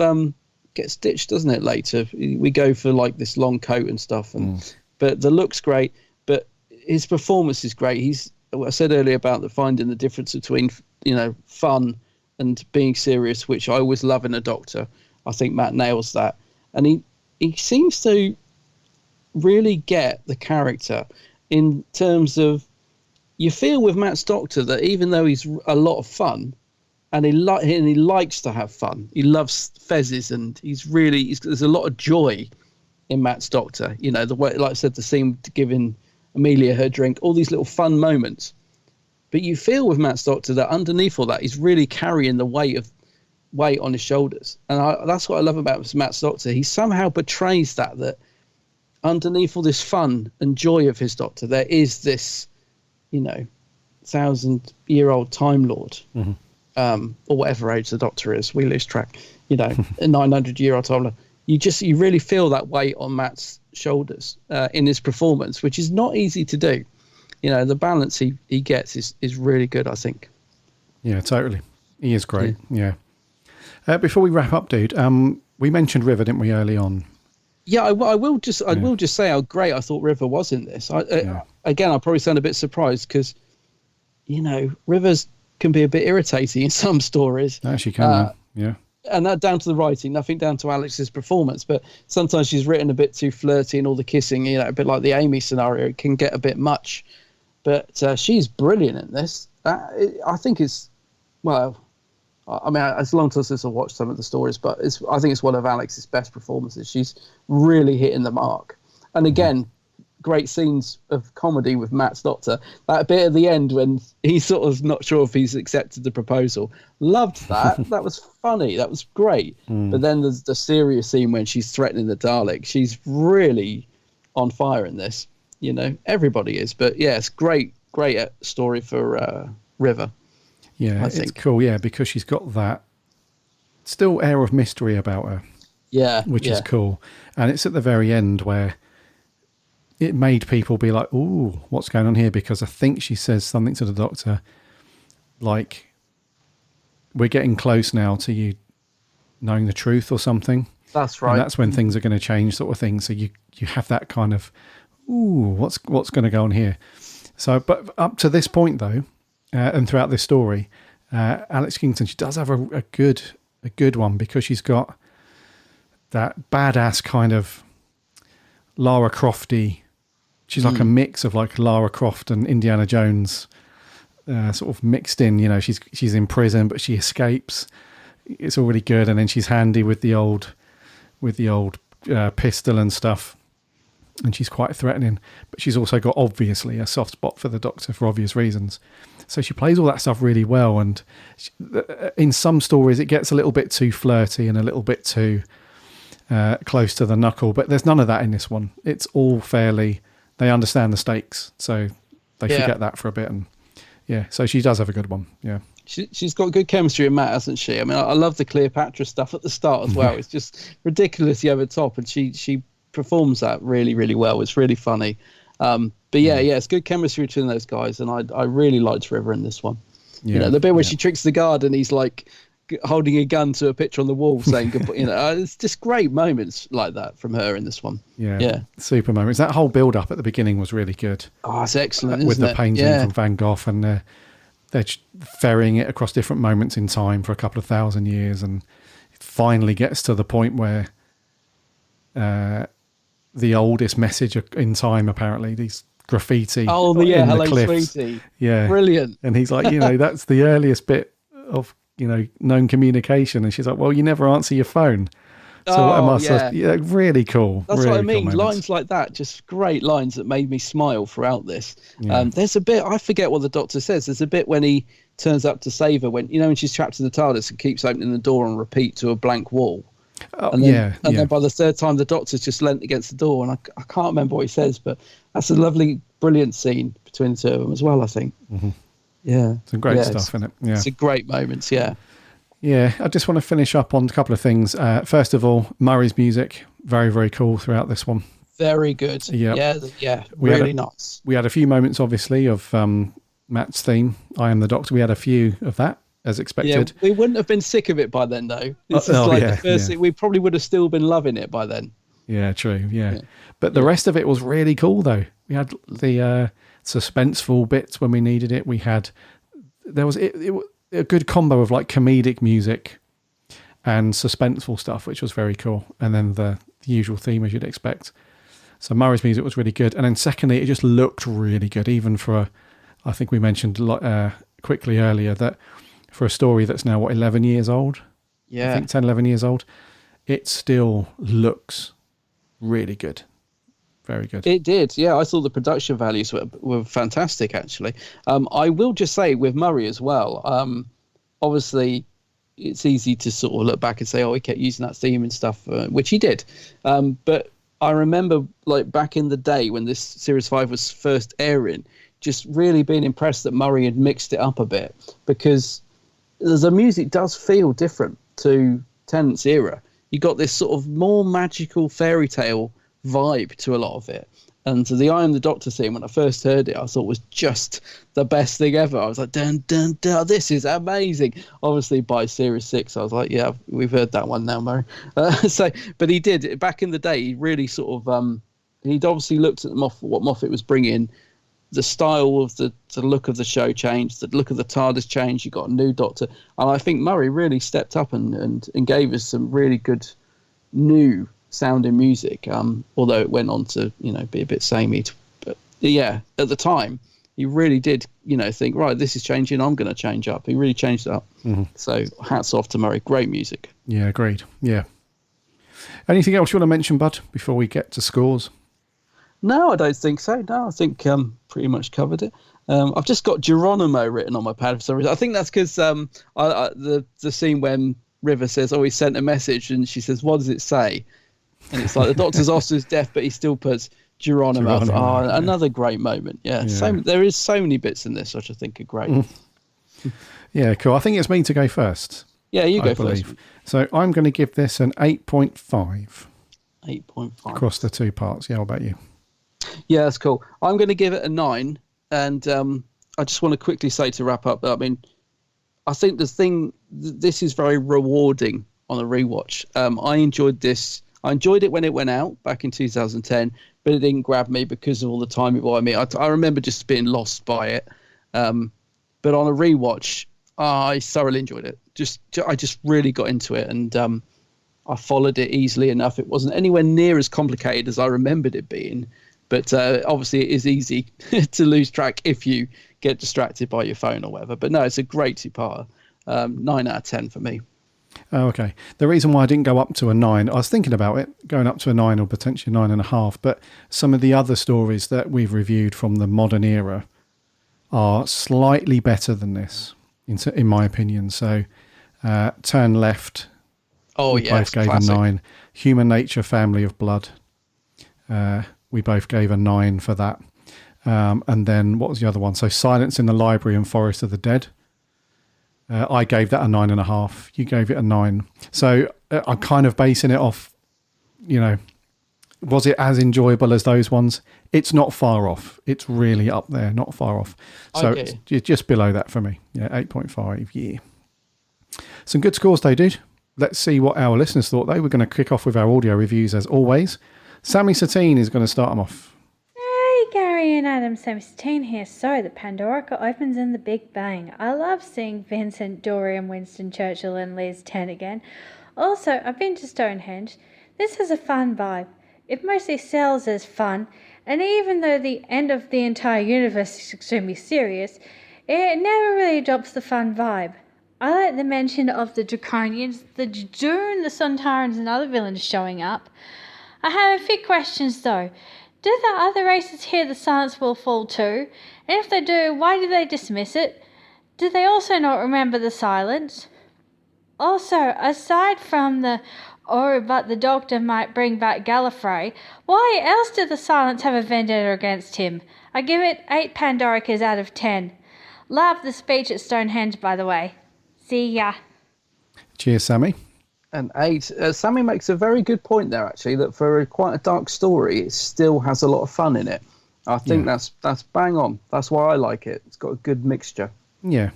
gets ditched, doesn't it, later? We go for this long coat and stuff, but the look's great, but his performance is great. I said earlier about finding the difference between fun and being serious, which I always love in a Doctor. I think Matt nails that, and he seems to really get the character in terms of, you feel with Matt's Doctor that even though he's a lot of fun, and he likes to have fun. He loves fezzes, and there's a lot of joy in Matt's Doctor. You know, the way, like I said, the scene giving Amelia her drink, all these little fun moments. But you feel with Matt's Doctor that underneath all that, he's really carrying the weight on his shoulders. And that's what I love about Matt's Doctor. He somehow portrays that underneath all this fun and joy of his Doctor, there is this, 1,000-year-old Time Lord, or whatever age the Doctor is. We lose track. A 900-year-old Time Lord. You really feel that weight on Matt's shoulders in his performance, which is not easy to do. The balance he gets is really good, I think. Yeah, totally. He is great. Yeah. Before we wrap up, dude, we mentioned River, didn't we, early on? Yeah, I will just say how great I thought River was in this. Again, I'll probably sound a bit surprised because, Rivers can be a bit irritating in some stories. She can, yeah. And that down to the writing, nothing down to Alex's performance. But sometimes she's written a bit too flirty and all the kissing, a bit like the Amy scenario. It can get a bit much. But she's brilliant in this. I think it's, it's long since I watched some of the stories, but I think it's one of Alex's best performances. She's really hitting the mark. And again, great scenes of comedy with Matt's Doctor. That bit at the end when he's sort of not sure if he's accepted the proposal. Loved that. That was funny. That was great. But then there's the serious scene when she's threatening the Dalek. She's really on fire in this. Everybody is. But yeah, it's great story for River. Yeah, it's cool, because she's got that still air of mystery about her. Yeah. Which is cool. And it's at the very end where it made people be like, ooh, what's going on here? Because I think she says something to the Doctor like, we're getting close now to you knowing the truth or something. That's right. And that's when things are going to change, sort of thing. So you have that kind of, ooh, what's going to go on here? So, but up to this point, though, and throughout this story, Alex Kingston, she does have a good one because she's got that badass kind of Lara Crofty. She's like a mix of like Lara Croft and Indiana Jones, sort of mixed in. She's in prison, but she escapes. It's all really good, and then she's handy with the old pistol and stuff. And she's quite threatening, but she's also got obviously a soft spot for the Doctor for obvious reasons. So she plays all that stuff really well. And in some stories, it gets a little bit too flirty and a little bit too close to the knuckle. But there's none of that in this one. It's all fairly, they understand the stakes. So they forget that for a bit. And so she does have a good one. Yeah. She's got good chemistry with Matt, hasn't she? I mean, I love the Cleopatra stuff at the start as well. It's just ridiculously over the top. And she performs that really, really well. It's really funny. But it's good chemistry between those guys, and I really liked River in this one. The bit where she tricks the guard and he's like holding a gun to a picture on the wall saying goodbye. It's just great moments like that from her in this one. Super moments. That whole build up at the beginning was really good. Oh, it's excellent, with the isn't it? painting from Van Gogh, and they're ferrying it across different moments in time for a couple of thousand years, and it finally gets to the point where the oldest message in time, apparently, these graffiti in hello, the cliffs. Sweetie. Yeah. Brilliant. And he's like, that's the earliest bit of, known communication. And she's like, well, you never answer your phone. So what am I supposed to, really cool. That's really what I mean. Cool lines like that, just great lines that made me smile throughout this. There's a bit, I forget what the Doctor says. There's a bit when he turns up to save her, when she's trapped in the TARDIS and keeps opening the door on repeat to a blank wall. Then by the third time, the Doctor's just leant against the door, and I can't remember what he says, but that's a lovely, brilliant scene between the two of them as well, I think. Mm-hmm. Yeah. Some great stuff in it. Yeah. It's a great moments, yeah. Yeah, I just want to finish up on a couple of things. First of all, Murray's music, very, very cool throughout this one. Very good. Yeah, really nice. We had a few moments, obviously, of Matt's theme, I Am the Doctor. We had a few of that, as expected. Yeah, we wouldn't have been sick of it by then, though. This is the first thing. We probably would have still been loving it by then. Yeah, true. Yeah. But the rest of it was really cool, though. We had the suspenseful bits when we needed it. We had, there was a good combo of like comedic music and suspenseful stuff, which was very cool. And then the usual theme, as you'd expect. So Murray's music was really good. And then secondly, it just looked really good, even for, I think we mentioned quickly earlier that for a story that's now, 11 years old? Yeah. I think 10, 11 years old. It still looks really good. Very good. It did, yeah. I thought the production values were fantastic, actually. I will just say with Murray as well, obviously it's easy to sort of look back and say, oh, he kept using that theme and stuff, which he did. But I remember, like, back in the day when this Series 5 was first airing, just really being impressed that Murray had mixed it up a bit, because the music does feel different to Tennant's era. You got this sort of more magical fairy tale vibe to a lot of it, and the I Am the Doctor theme, when I first heard it, I thought was just the best thing ever. I was like, dun dun dun, this is amazing. Obviously by Series 6 I was like, yeah, we've heard that one now, Murray. But he did back in the day. He really sort of he'd obviously looked at what Moffat was bringing. The style of the look of the show changed, the look of the TARDIS changed. You got a new Doctor, and I think Murray really stepped up and gave us some really good new sounding music, although it went on to be a bit samey, but yeah, at the time he really did think, right, this is changing, I'm going to change up. He really changed it up. So hats off to Murray. Great music. Yeah, agreed. Yeah. Anything else you want to mention, Bud, before we get to scores? No, I don't think so. No, I think pretty much covered it. I've just got Geronimo written on my pad for some reason. I think that's because the scene when River says, oh, he sent a message, and she says, what does it say? And it's like the Doctor's Oscar's deaf, but he still puts Geronimo. Another great moment. Yeah. There is so many bits in this which I think are great. Yeah, cool. I think it's me to go first. Yeah, you go first. So I'm going to give this an 8.5. 8.5. Across the two parts. Yeah, what about you? Yeah, that's cool. I'm going to give it a 9. And I just want to quickly say to wrap up, I mean, I think this is very rewarding on a rewatch. I enjoyed this. I enjoyed it when it went out back in 2010, but it didn't grab me because of all the Timey-Wimey. I remember just being lost by it. But on a rewatch, I thoroughly enjoyed it. I just really got into it, and I followed it easily enough. It wasn't anywhere near as complicated as I remembered it being, but obviously it is easy to lose track if you get distracted by your phone or whatever. But no, it's a great two-parter. 9 out of 10 for me. Oh, okay. The reason why I didn't go up to a 9, I was thinking about it, going up to a 9 or potentially 9.5, but some of the other stories that we've reviewed from the modern era are slightly better than this, in my opinion. So, Turn Left, we both gave classic. A 9. Human Nature, Family of Blood, we both gave a 9 for that. And then, what was the other one? So, Silence in the Library and Forest of the Dead. I gave that a 9.5. You gave it a 9. So I'm kind of basing it off, was it as enjoyable as those ones? It's not far off. It's really up there, not far off. So it's just below that for me. Yeah, 8.5. Yeah. Some good scores though, dude. Let's see what our listeners thought though. We're going to kick off with our audio reviews as always. Sammy Satine is going to start them off. Gary and Adam, Sammy Satine here. So, the Pandorica opens in the Big Bang. I love seeing Vincent, Dorian, Winston Churchill and Liz 10 again. Also, I've been to Stonehenge. This has a fun vibe. It mostly sells as fun, and even though the end of the entire universe is extremely serious, it never really drops the fun vibe. I like the mention of the Draconians, the Jadoon, the Sontarans and other villains showing up. I have a few questions though. Do the other races hear the silence will fall too? And if they do, why do they dismiss it? Do they also not remember the silence? Also, aside from but the Doctor might bring back Gallifrey, why else do the silence have a vendetta against him? I give it 8 Pandoricas out of 10. Love the speech at Stonehenge, by the way. See ya. Cheers, Sammy. And 8. Sammy makes a very good point there, actually, that for quite a dark story, it still has a lot of fun in it. I think that's bang on. That's why I like it. It's got a good mixture. Yeah.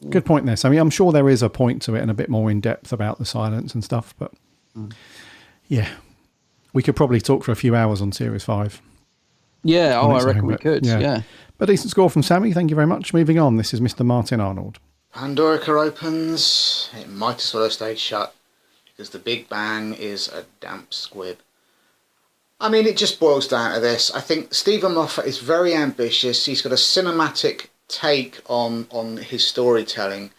Good point there, Sammy. I'm sure there is a point to it and a bit more in depth about the silence and stuff, but yeah, we could probably talk for a few hours on Series 5. Yeah, I reckon we could. Yeah. But decent score from Sammy. Thank you very much. Moving on, this is Mr. Martin Arnold. Pandorica opens. It might as well have stayed shut because the Big Bang is a damp squib. I mean, it just boils down to this. I think Stephen Moffat is very ambitious. He's got a cinematic take on his storytelling,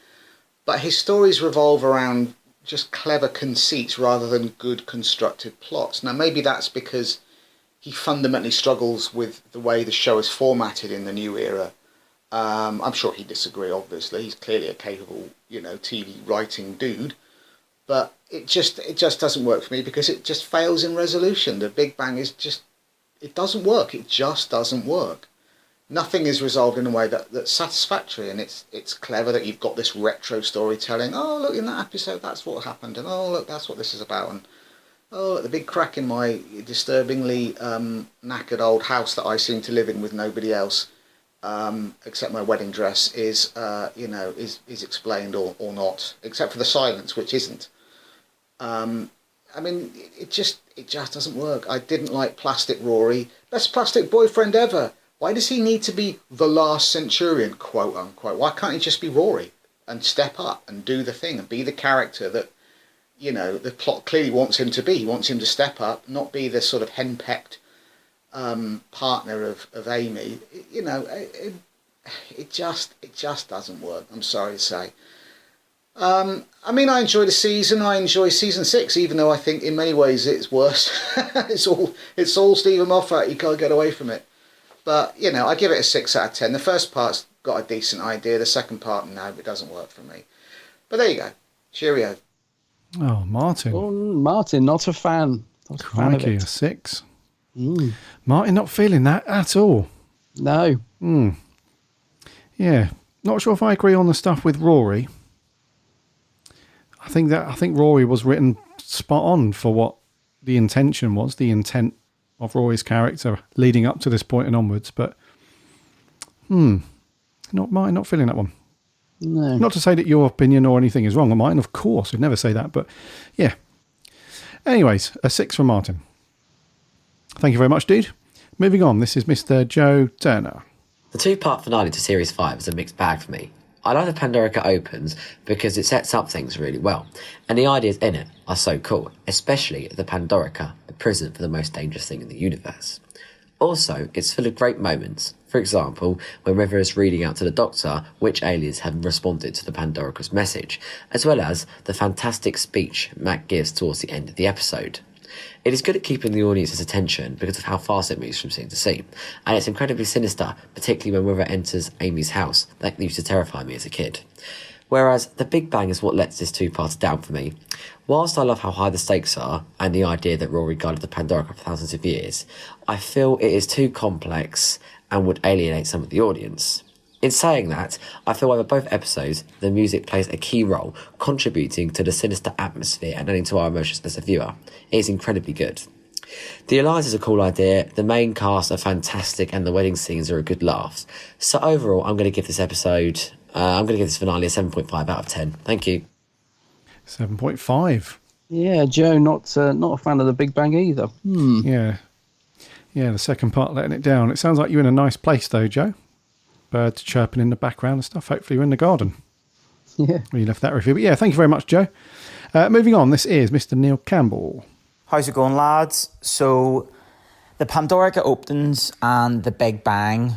but his stories revolve around just clever conceits rather than good constructed plots. Now, maybe that's because he fundamentally struggles with the way the show is formatted in the new era. I'm sure he'd disagree, obviously. He's clearly a capable, TV writing dude. But it just doesn't work for me because it just fails in resolution. The Big Bang is just... It doesn't work. It just doesn't work. Nothing is resolved in a way that's satisfactory, and it's clever that you've got this retro storytelling. Oh, look, in that episode, that's what happened, and oh, look, that's what this is about, and oh, look, the big crack in my disturbingly knackered old house that I seem to live in with nobody else, except my wedding dress, is explained or not, except for the silence, which isn't. I mean, it just doesn't work. I didn't like Plastic Rory. Best plastic boyfriend ever. Why does he need to be the last centurion, quote unquote? Why can't he just be Rory and step up and do the thing and be the character that, the plot clearly wants him to be? He wants him to step up, not be the sort of henpecked partner of Amy. It just doesn't work. I'm sorry to say. I enjoy the season. I enjoy season 6, even though I think in many ways it's worse. It's all Stephen Moffat. You can't get away from it. But, I give it a 6 out of 10. The first part's got a decent idea. The second part, no, it doesn't work for me. But there you go. Cheerio. Oh, Martin. Oh, Martin, not a fan. Not a fan of Crikey, it. a 6. Martin not feeling that at all. No. Yeah. Not sure if I agree on the stuff with Rory. I think Rory was written spot on for what the intention was, the intent of Rory's character leading up to this point and onwards, but not feeling that one. No. Not to say that your opinion or anything is wrong on mine, of course, we'd never say that, but yeah. Anyways, a 6 from Martin. Thank you very much, dude. Moving on, this is Mr. Joe Turner. The 2-part finale to Series 5 is a mixed bag for me. I like the Pandorica opens because it sets up things really well, and the ideas in it are so cool, especially the Pandorica, the prison for the most dangerous thing in the universe. Also, it's full of great moments. For example, when River is reading out to the Doctor which aliens have responded to the Pandorica's message, as well as the fantastic speech Matt gives towards the end of the episode. It is good at keeping the audience's attention because of how fast it moves from scene to scene, and it's incredibly sinister, particularly when River enters Amy's house. That used to terrify me as a kid. Whereas the Big Bang is what lets this 2-part down for me. Whilst I love how high the stakes are, and the idea that Rory guided the Pandorica for thousands of years, I feel it is too complex and would alienate some of the audience. In saying that, I feel over both episodes, the music plays a key role, contributing to the sinister atmosphere and adding to our emotions as a viewer. It is incredibly good. The Alliance is a cool idea, the main cast are fantastic, and the wedding scenes are a good laugh. So overall, I'm going to give this finale a 7.5 out of 10. Thank you. 7.5. Yeah, Joe, not a fan of the Big Bang either. Yeah, the second part letting it down. It sounds like you're in a nice place though, Joe. Birds chirping in the background and stuff. Hopefully you're in the garden. Yeah. When you left that review. But yeah, thank you very much, Joe. Moving on, this is Mr. Neil Campbell. How's it going, lads? So, the Pandorica opens and the Big Bang.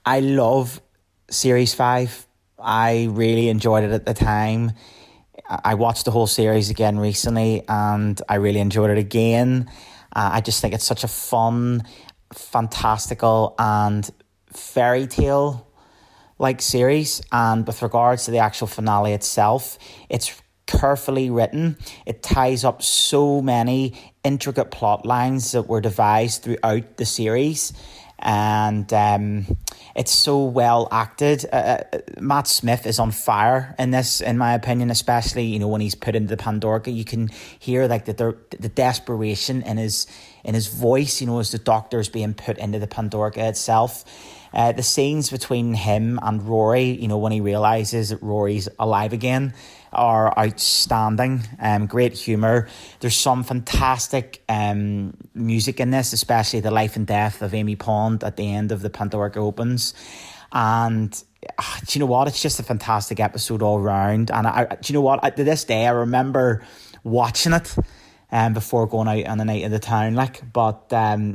I love Series 5. I really enjoyed it at the time. I watched the whole series again recently and I really enjoyed it again. I just think it's such a fun, fantastical and fairy tale like series, and with regards to the actual finale itself, it's carefully written. It ties up so many intricate plot lines that were devised throughout the series, and it's so well acted. Matt Smith is on fire in this, in my opinion, especially when he's put into the Pandorica. You can hear like the desperation in his voice, as the Doctor's being put into the Pandorica itself. The scenes between him and Rory, when he realises that Rory's alive again, are outstanding. Great humour. There's some fantastic music in this, especially the life and death of Amy Pond at the end of the Pandorica opens. And do you know what? It's just a fantastic episode all round. And do you know what? To this day, I remember watching it before going out on the night of the town.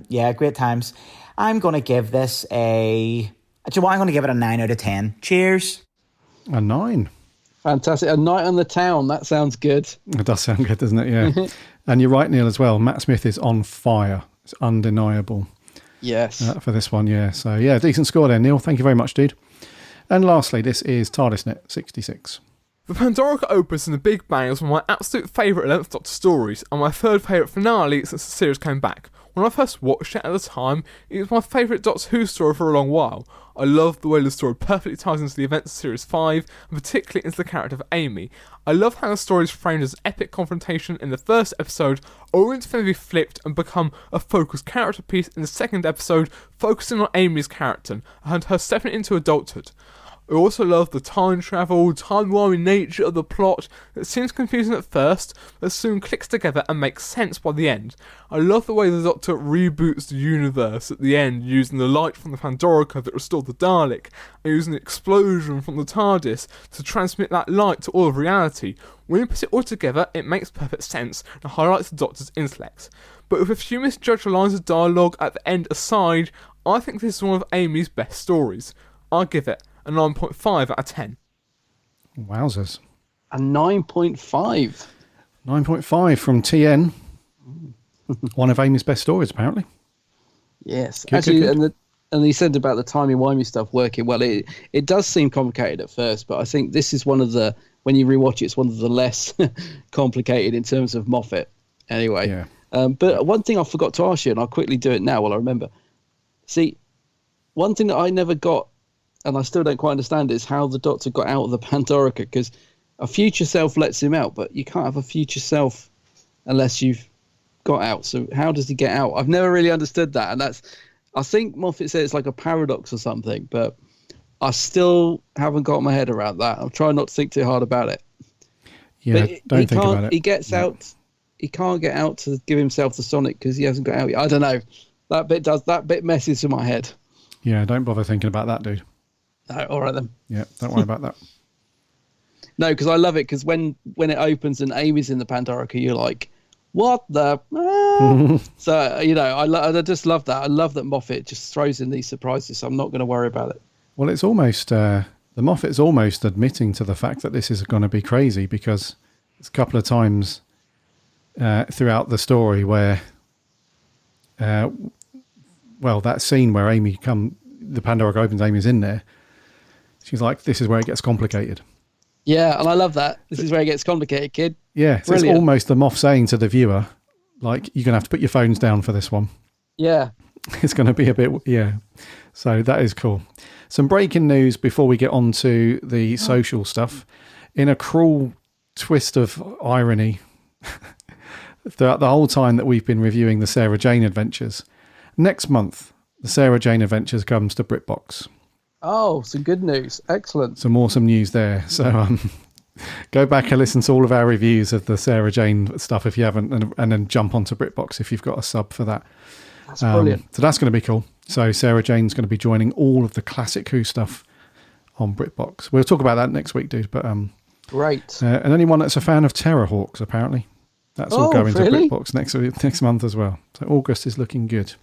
Yeah, great times. I'm going to give this I'm going to give it a 9 out of 10. Cheers. A 9. Fantastic. A Night on the Town. That sounds good. It does sound good, doesn't it? Yeah. And you're right, Neil, as well. Matt Smith is on fire. It's undeniable. Yes. For this one, yeah. So, yeah, decent score there, Neil. Thank you very much, dude. And lastly, this is TARDISNet 66. The Pandorica opens in the Big Bang is one of my absolute favourite 11th Doctor stories, and my third favourite finale since the series came back. When I first watched it at the time, it was my favourite Doctor Who story for a long while. I love the way the story perfectly ties into the events of Series 5, and particularly into the character of Amy. I love how the story is framed as an epic confrontation in the first episode, only to then be flipped and become a focused character piece in the second episode, focusing on Amy's character and her stepping into adulthood. I also love the time travel, time-wimey nature of the plot that seems confusing at first, but soon clicks together and makes sense by the end. I love the way the Doctor reboots the universe at the end, using the light from the Pandorica that restored the Dalek, and using the explosion from the TARDIS to transmit that light to all of reality. When you put it all together, it makes perfect sense and highlights the Doctor's intellect. But with a few misjudged lines of dialogue at the end aside, I think this is one of Amy's best stories. I give it a 9.5 out of 10. Wowzers. A 9.5. 9.5 from TN. One of Amy's best stories, apparently. Yes. Good, actually, good. And he said about the timey-wimey stuff working well. It does seem complicated at first, but I think this is one of the, when you rewatch it, it's one of the less complicated in terms of Moffat. Anyway. Yeah. But one thing I forgot to ask you, and I'll quickly do it now while I remember. See, one thing that I never got, and I still don't quite understand, is how the Doctor got out of the Pandorica, because a future self lets him out, but you can't have a future self unless you've got out. So how does he get out? I've never really understood that, and that's, I think Moffat said it's like a paradox or something, but I still haven't got my head around that. I'm trying not to think too hard about it. Yeah, don't think about it. He gets out. He can't get out to give himself the Sonic because he hasn't got out yet. I don't know. That bit messes with my head. Yeah, don't bother thinking about that, dude. No, all right then. Yeah, don't worry about that. No, because I love it, because when it opens and Amy's in the Pandorica, you're like, what the? So, you know, I just love that. I love that Moffat just throws in these surprises, so I'm not going to worry about it. Well, it's almost, the Moffat's almost admitting to the fact that this is going to be crazy, because it's a couple of times throughout the story where, that scene where the Pandorica opens, Amy's in there. She's like, this is where it gets complicated. Yeah, and I love that. This is where it gets complicated, kid. Yeah, so it's almost the Moff saying to the viewer, like, you're going to have to put your phones down for this one. Yeah. It's going to be a bit, yeah. So that is cool. Some breaking news before we get on to the social stuff. In a cruel twist of irony, throughout the whole time that we've been reviewing the Sarah Jane Adventures, next month, the Sarah Jane Adventures comes to BritBox. Oh, some good news. Excellent. Some awesome news there. So go back and listen to all of our reviews of the Sarah Jane stuff if you haven't, and then jump onto BritBox if you've got a sub for that. That's brilliant. So that's going to be cool. So Sarah Jane's going to be joining all of the classic Who stuff on BritBox. We'll talk about that next week, dude. But great. And anyone that's a fan of Terrorhawks, apparently, that's all going to BritBox next month as well. So August is looking good.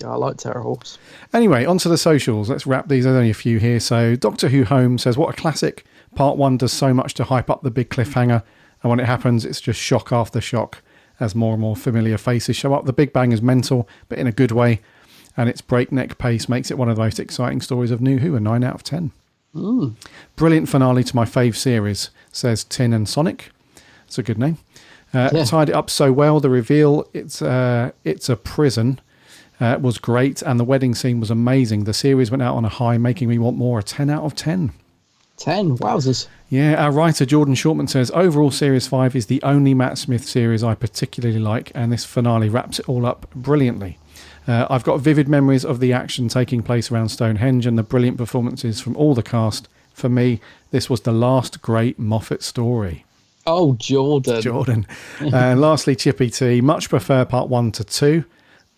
Yeah, I like Terrorhawks. Anyway, onto the socials. Let's wrap these. There's only a few here. So Doctor Who Home says, what a classic. Part 1 does so much to hype up the big cliffhanger. And when it happens, it's just shock after shock as more and more familiar faces show up. The Big Bang is mental, but in a good way. And its breakneck pace makes it one of the most exciting stories of New Who, a 9 out of 10. Brilliant finale to my fave series, says Tin and Sonic. It's a good name. Tied it up so well. The reveal, it's a prison. Was great, and the wedding scene was amazing. The series went out on a high, making me want more. A 10 out of 10. 10? Wowzers. Yeah, our writer Jordan Shortman says, overall Series 5 is the only Matt Smith series I particularly like, and this finale wraps it all up brilliantly. I've got vivid memories of the action taking place around Stonehenge and the brilliant performances from all the cast. For me, this was the last great Moffat story. Oh, Jordan. And lastly, Chippy T, much prefer part 1 to 2.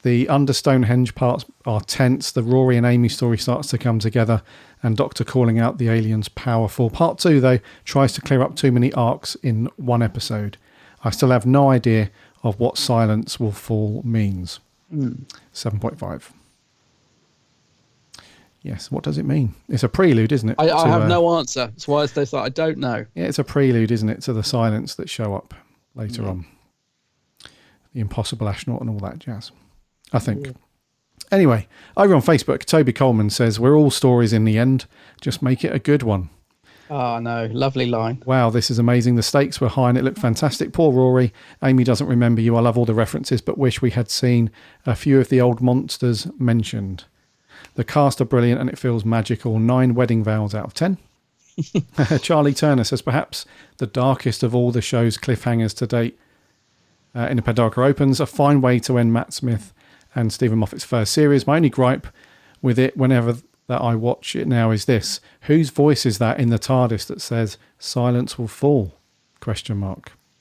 The under Stonehenge parts are tense. The Rory and Amy story starts to come together, and Doctor calling out the aliens powerful. Part 2, though, tries to clear up too many arcs in one episode. I still have no idea of what silence will fall means. 7.5. Yes, what does it mean? It's a prelude, isn't it? I have no answer. That's why I say I don't know. Yeah, it's a prelude, isn't it, to the silence that show up later on. The impossible astronaut and all that jazz, I think. Yeah. Anyway, over on Facebook, Toby Coleman says, we're all stories in the end. Just make it a good one. Oh, no. Lovely line. Wow, this is amazing. The stakes were high and it looked fantastic. Poor Rory. Amy doesn't remember you. I love all the references, but wish we had seen a few of the old monsters mentioned. The cast are brilliant and it feels magical. 9 wedding vows out of 10. Charlie Turner says, perhaps the darkest of all the show's cliffhangers to date in the Pandorica Opens. A fine way to end Matt Smith and Stephen Moffat's first series. My only gripe with it whenever that I watch it now is this. Whose voice is that in the TARDIS that says, silence will fall? ?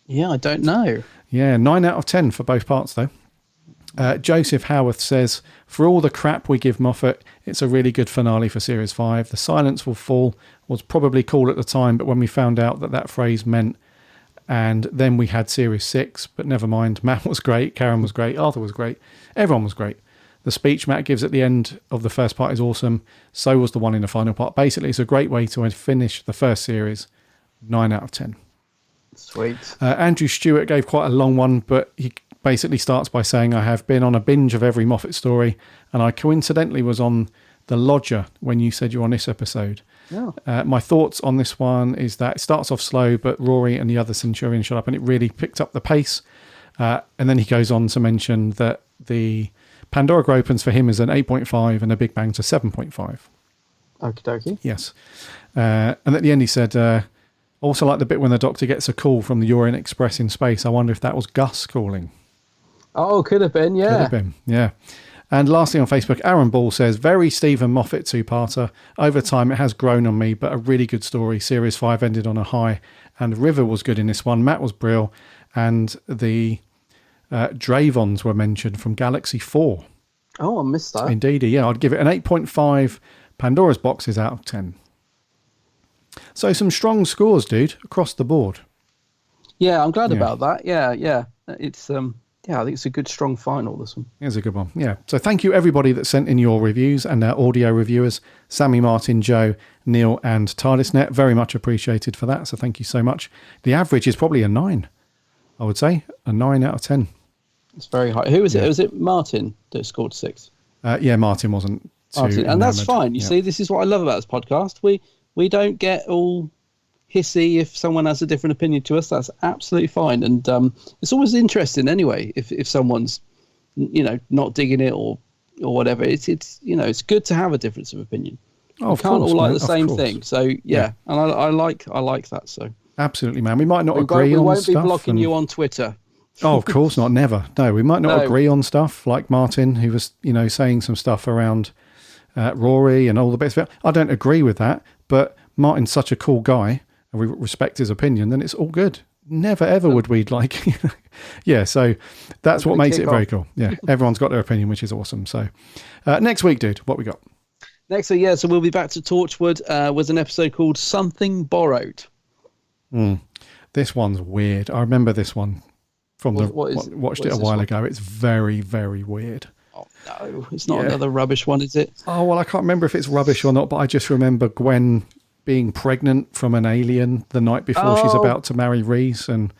Yeah, I don't know. Yeah, 9 out of 10 for both parts, though. Joseph Howarth says, for all the crap we give Moffat, it's a really good finale for Series 5. The silence will fall was probably cool at the time, but when we found out that phrase meant, and then we had Series 6, but never mind. Matt was great, Karen was great, Arthur was great, everyone was great. The speech Matt gives at the end of the first part is awesome. So was the one in the final part. Basically, it's a great way to finish the first series. 9 out of 10. Sweet. Andrew Stewart gave quite a long one, but he basically starts by saying, I have been on a binge of every Moffat story, and I coincidentally was on The Lodger when you said you were on this episode. Oh. My thoughts on this one is that it starts off slow, but Rory and the other Centurion shut up, and it really picked up the pace. And then he goes on to mention that the Pandorica Opens for him is an 8.5 and a Big Bang's a 7.5. Okie dokie. Yes. And at the end he said, also like the bit when the Doctor gets a call from the Orient Express in space. I wonder if that was Gus calling. Oh, could have been, yeah. Could have been, yeah. And lastly on Facebook, Aaron Ball says, very Stephen Moffat two-parter. Over time it has grown on me, but a really good story. Series 5 ended on a high, and River was good in this one. Matt was brill, and the Dravons were mentioned from Galaxy 4. Oh, I missed that. Indeed, yeah. I'd give it an 8.5 Pandora's boxes out of 10. So some strong scores, dude, across the board. Yeah, I'm glad about that. Yeah. It's I think it's a good, strong final, this one. It's a good one, yeah. So thank you, everybody that sent in your reviews and our audio reviewers, Sammy, Martin, Joe, Neil, and TARDISNet. Very much appreciated for that, so thank you so much. The average is probably a 9, I would say. A 9 out of 10. It's very high. Who was it? Was it Martin that scored 6? Yeah, Martin wasn't too Martin. And that's fine. You yeah. see, this is what I love about this podcast. We don't get all hissy if someone has a different opinion to us. That's absolutely fine. And it's always interesting anyway if someone's not digging it or whatever. It's good to have a difference of opinion. Oh, we can't all like the same thing. So yeah. And I like that. So absolutely, man. We might not agree on stuff. We won't be blocking you on Twitter. Oh, of course not. Never. No, we might not agree on stuff like Martin, who was, saying some stuff around Rory and all the bits of it. I don't agree with that, but Martin's such a cool guy and we respect his opinion, then it's all good. Never, ever would we yeah, so that's what makes it very cool. Yeah, everyone's got their opinion, which is awesome. So next week, dude, what we got? Next week, so we'll be back to Torchwood with an episode called Something Borrowed. This one's weird. I remember this one from watched it a while ago. It's very, very weird. Oh, no, it's not another rubbish one, is it? Oh, well, I can't remember if it's rubbish or not, but I just remember Gwen being pregnant from an alien the night before she's about to marry Reece. And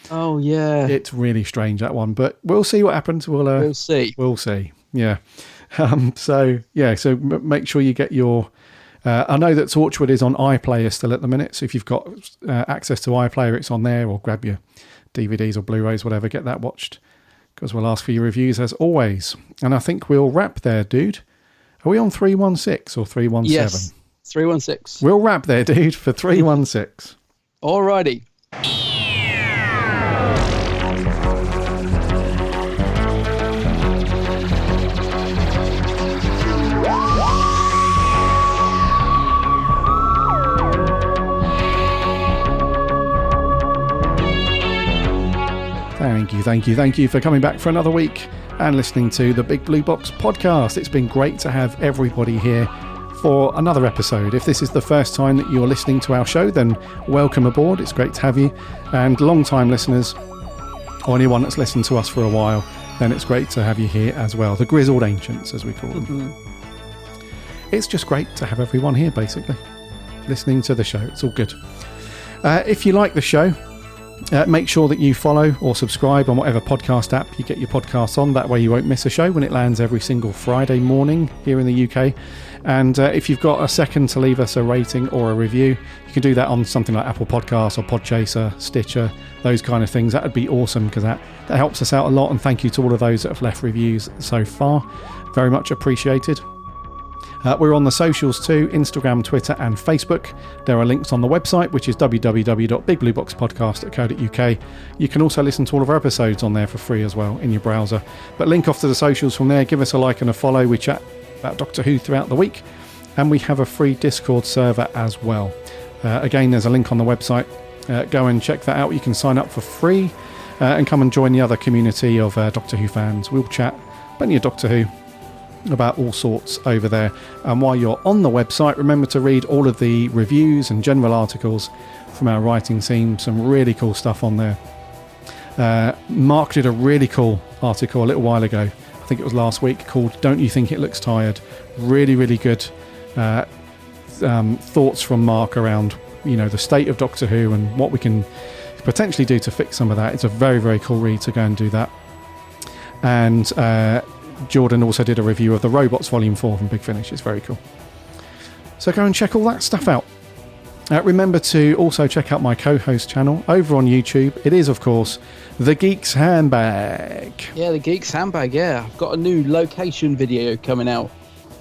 oh, yeah. It's really strange, that one. But we'll see what happens. We'll see. We'll see. Yeah. So make sure you get your... I know that Torchwood is on iPlayer still at the minute, so if you've got access to iPlayer, it's on there, or grab your DVDs or Blu-rays, whatever, get that watched, because we'll ask for your reviews as always. And I think we'll wrap there, dude. Are we on 316 or 317? Yes, 316. We'll wrap there, dude, for 316. Alrighty. Thank you for coming back for another week and listening to the Big Blue Box podcast. It's been great to have everybody here for another episode. If this is the first time that you're listening to our show, then welcome aboard. It's great to have you. And long-time listeners, or anyone that's listened to us for a while, then it's great to have you here as well. The grizzled ancients, as we call them. it's just great to have everyone here, basically, listening to the show. It's all good. If you like the show, make sure that you follow or subscribe on whatever podcast app you get your podcasts on. That way you won't miss a show when it lands every single Friday morning here in the UK. And if you've got a second to leave us a rating or a review, you can do that on something like Apple Podcasts or Podchaser, Stitcher, those kind of things. That would be awesome, because that helps us out a lot. And thank you to all of those that have left reviews so far. Very much appreciated. We're on the socials too, Instagram, Twitter and Facebook. There are links on the website, which is www.bigblueboxpodcast.co.uk. You can also listen to all of our episodes on there for free as well in your browser. But link off to the socials from there. Give us a like and a follow. We chat about Doctor Who throughout the week. And we have a free Discord server as well. Again, there's a link on the website. Go and check that out. You can sign up for free and come and join the other community of Doctor Who fans. We'll chat plenty of Doctor Who about all sorts over there. And while you're on the website, remember to read all of the reviews and general articles from our writing team. Some really cool stuff on there. Mark did a really cool article a little while ago, I think it was last week, called Don't You Think It Looks Tired? Really, really good thoughts from Mark around, the state of Doctor Who and what we can potentially do to fix some of that. It's a very, very cool read, to go and do that. And Jordan also did a review of the Robots Volume 4 from Big Finish. It's very cool. So go and check all that stuff out. Remember to also check out my co-host channel over on YouTube. It is, of course, The Geek's Handbag. Yeah, The Geek's Handbag, yeah. I've got a new location video coming out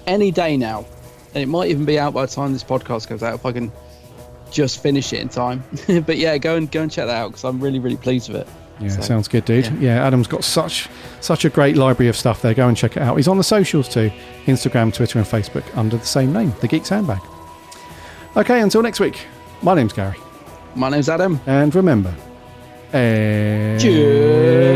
any day now. And it might even be out by the time this podcast goes out, if I can just finish it in time. But yeah, go and check that out, because I'm really, really pleased with it. Yeah, sounds good, dude. Yeah, Adam's got such a great library of stuff there. Go and check it out. He's on the socials too, Instagram, Twitter and Facebook, under the same name, The Geek's Handbag. Okay, until next week, my name's Gary. My name's Adam. And remember, Cheers.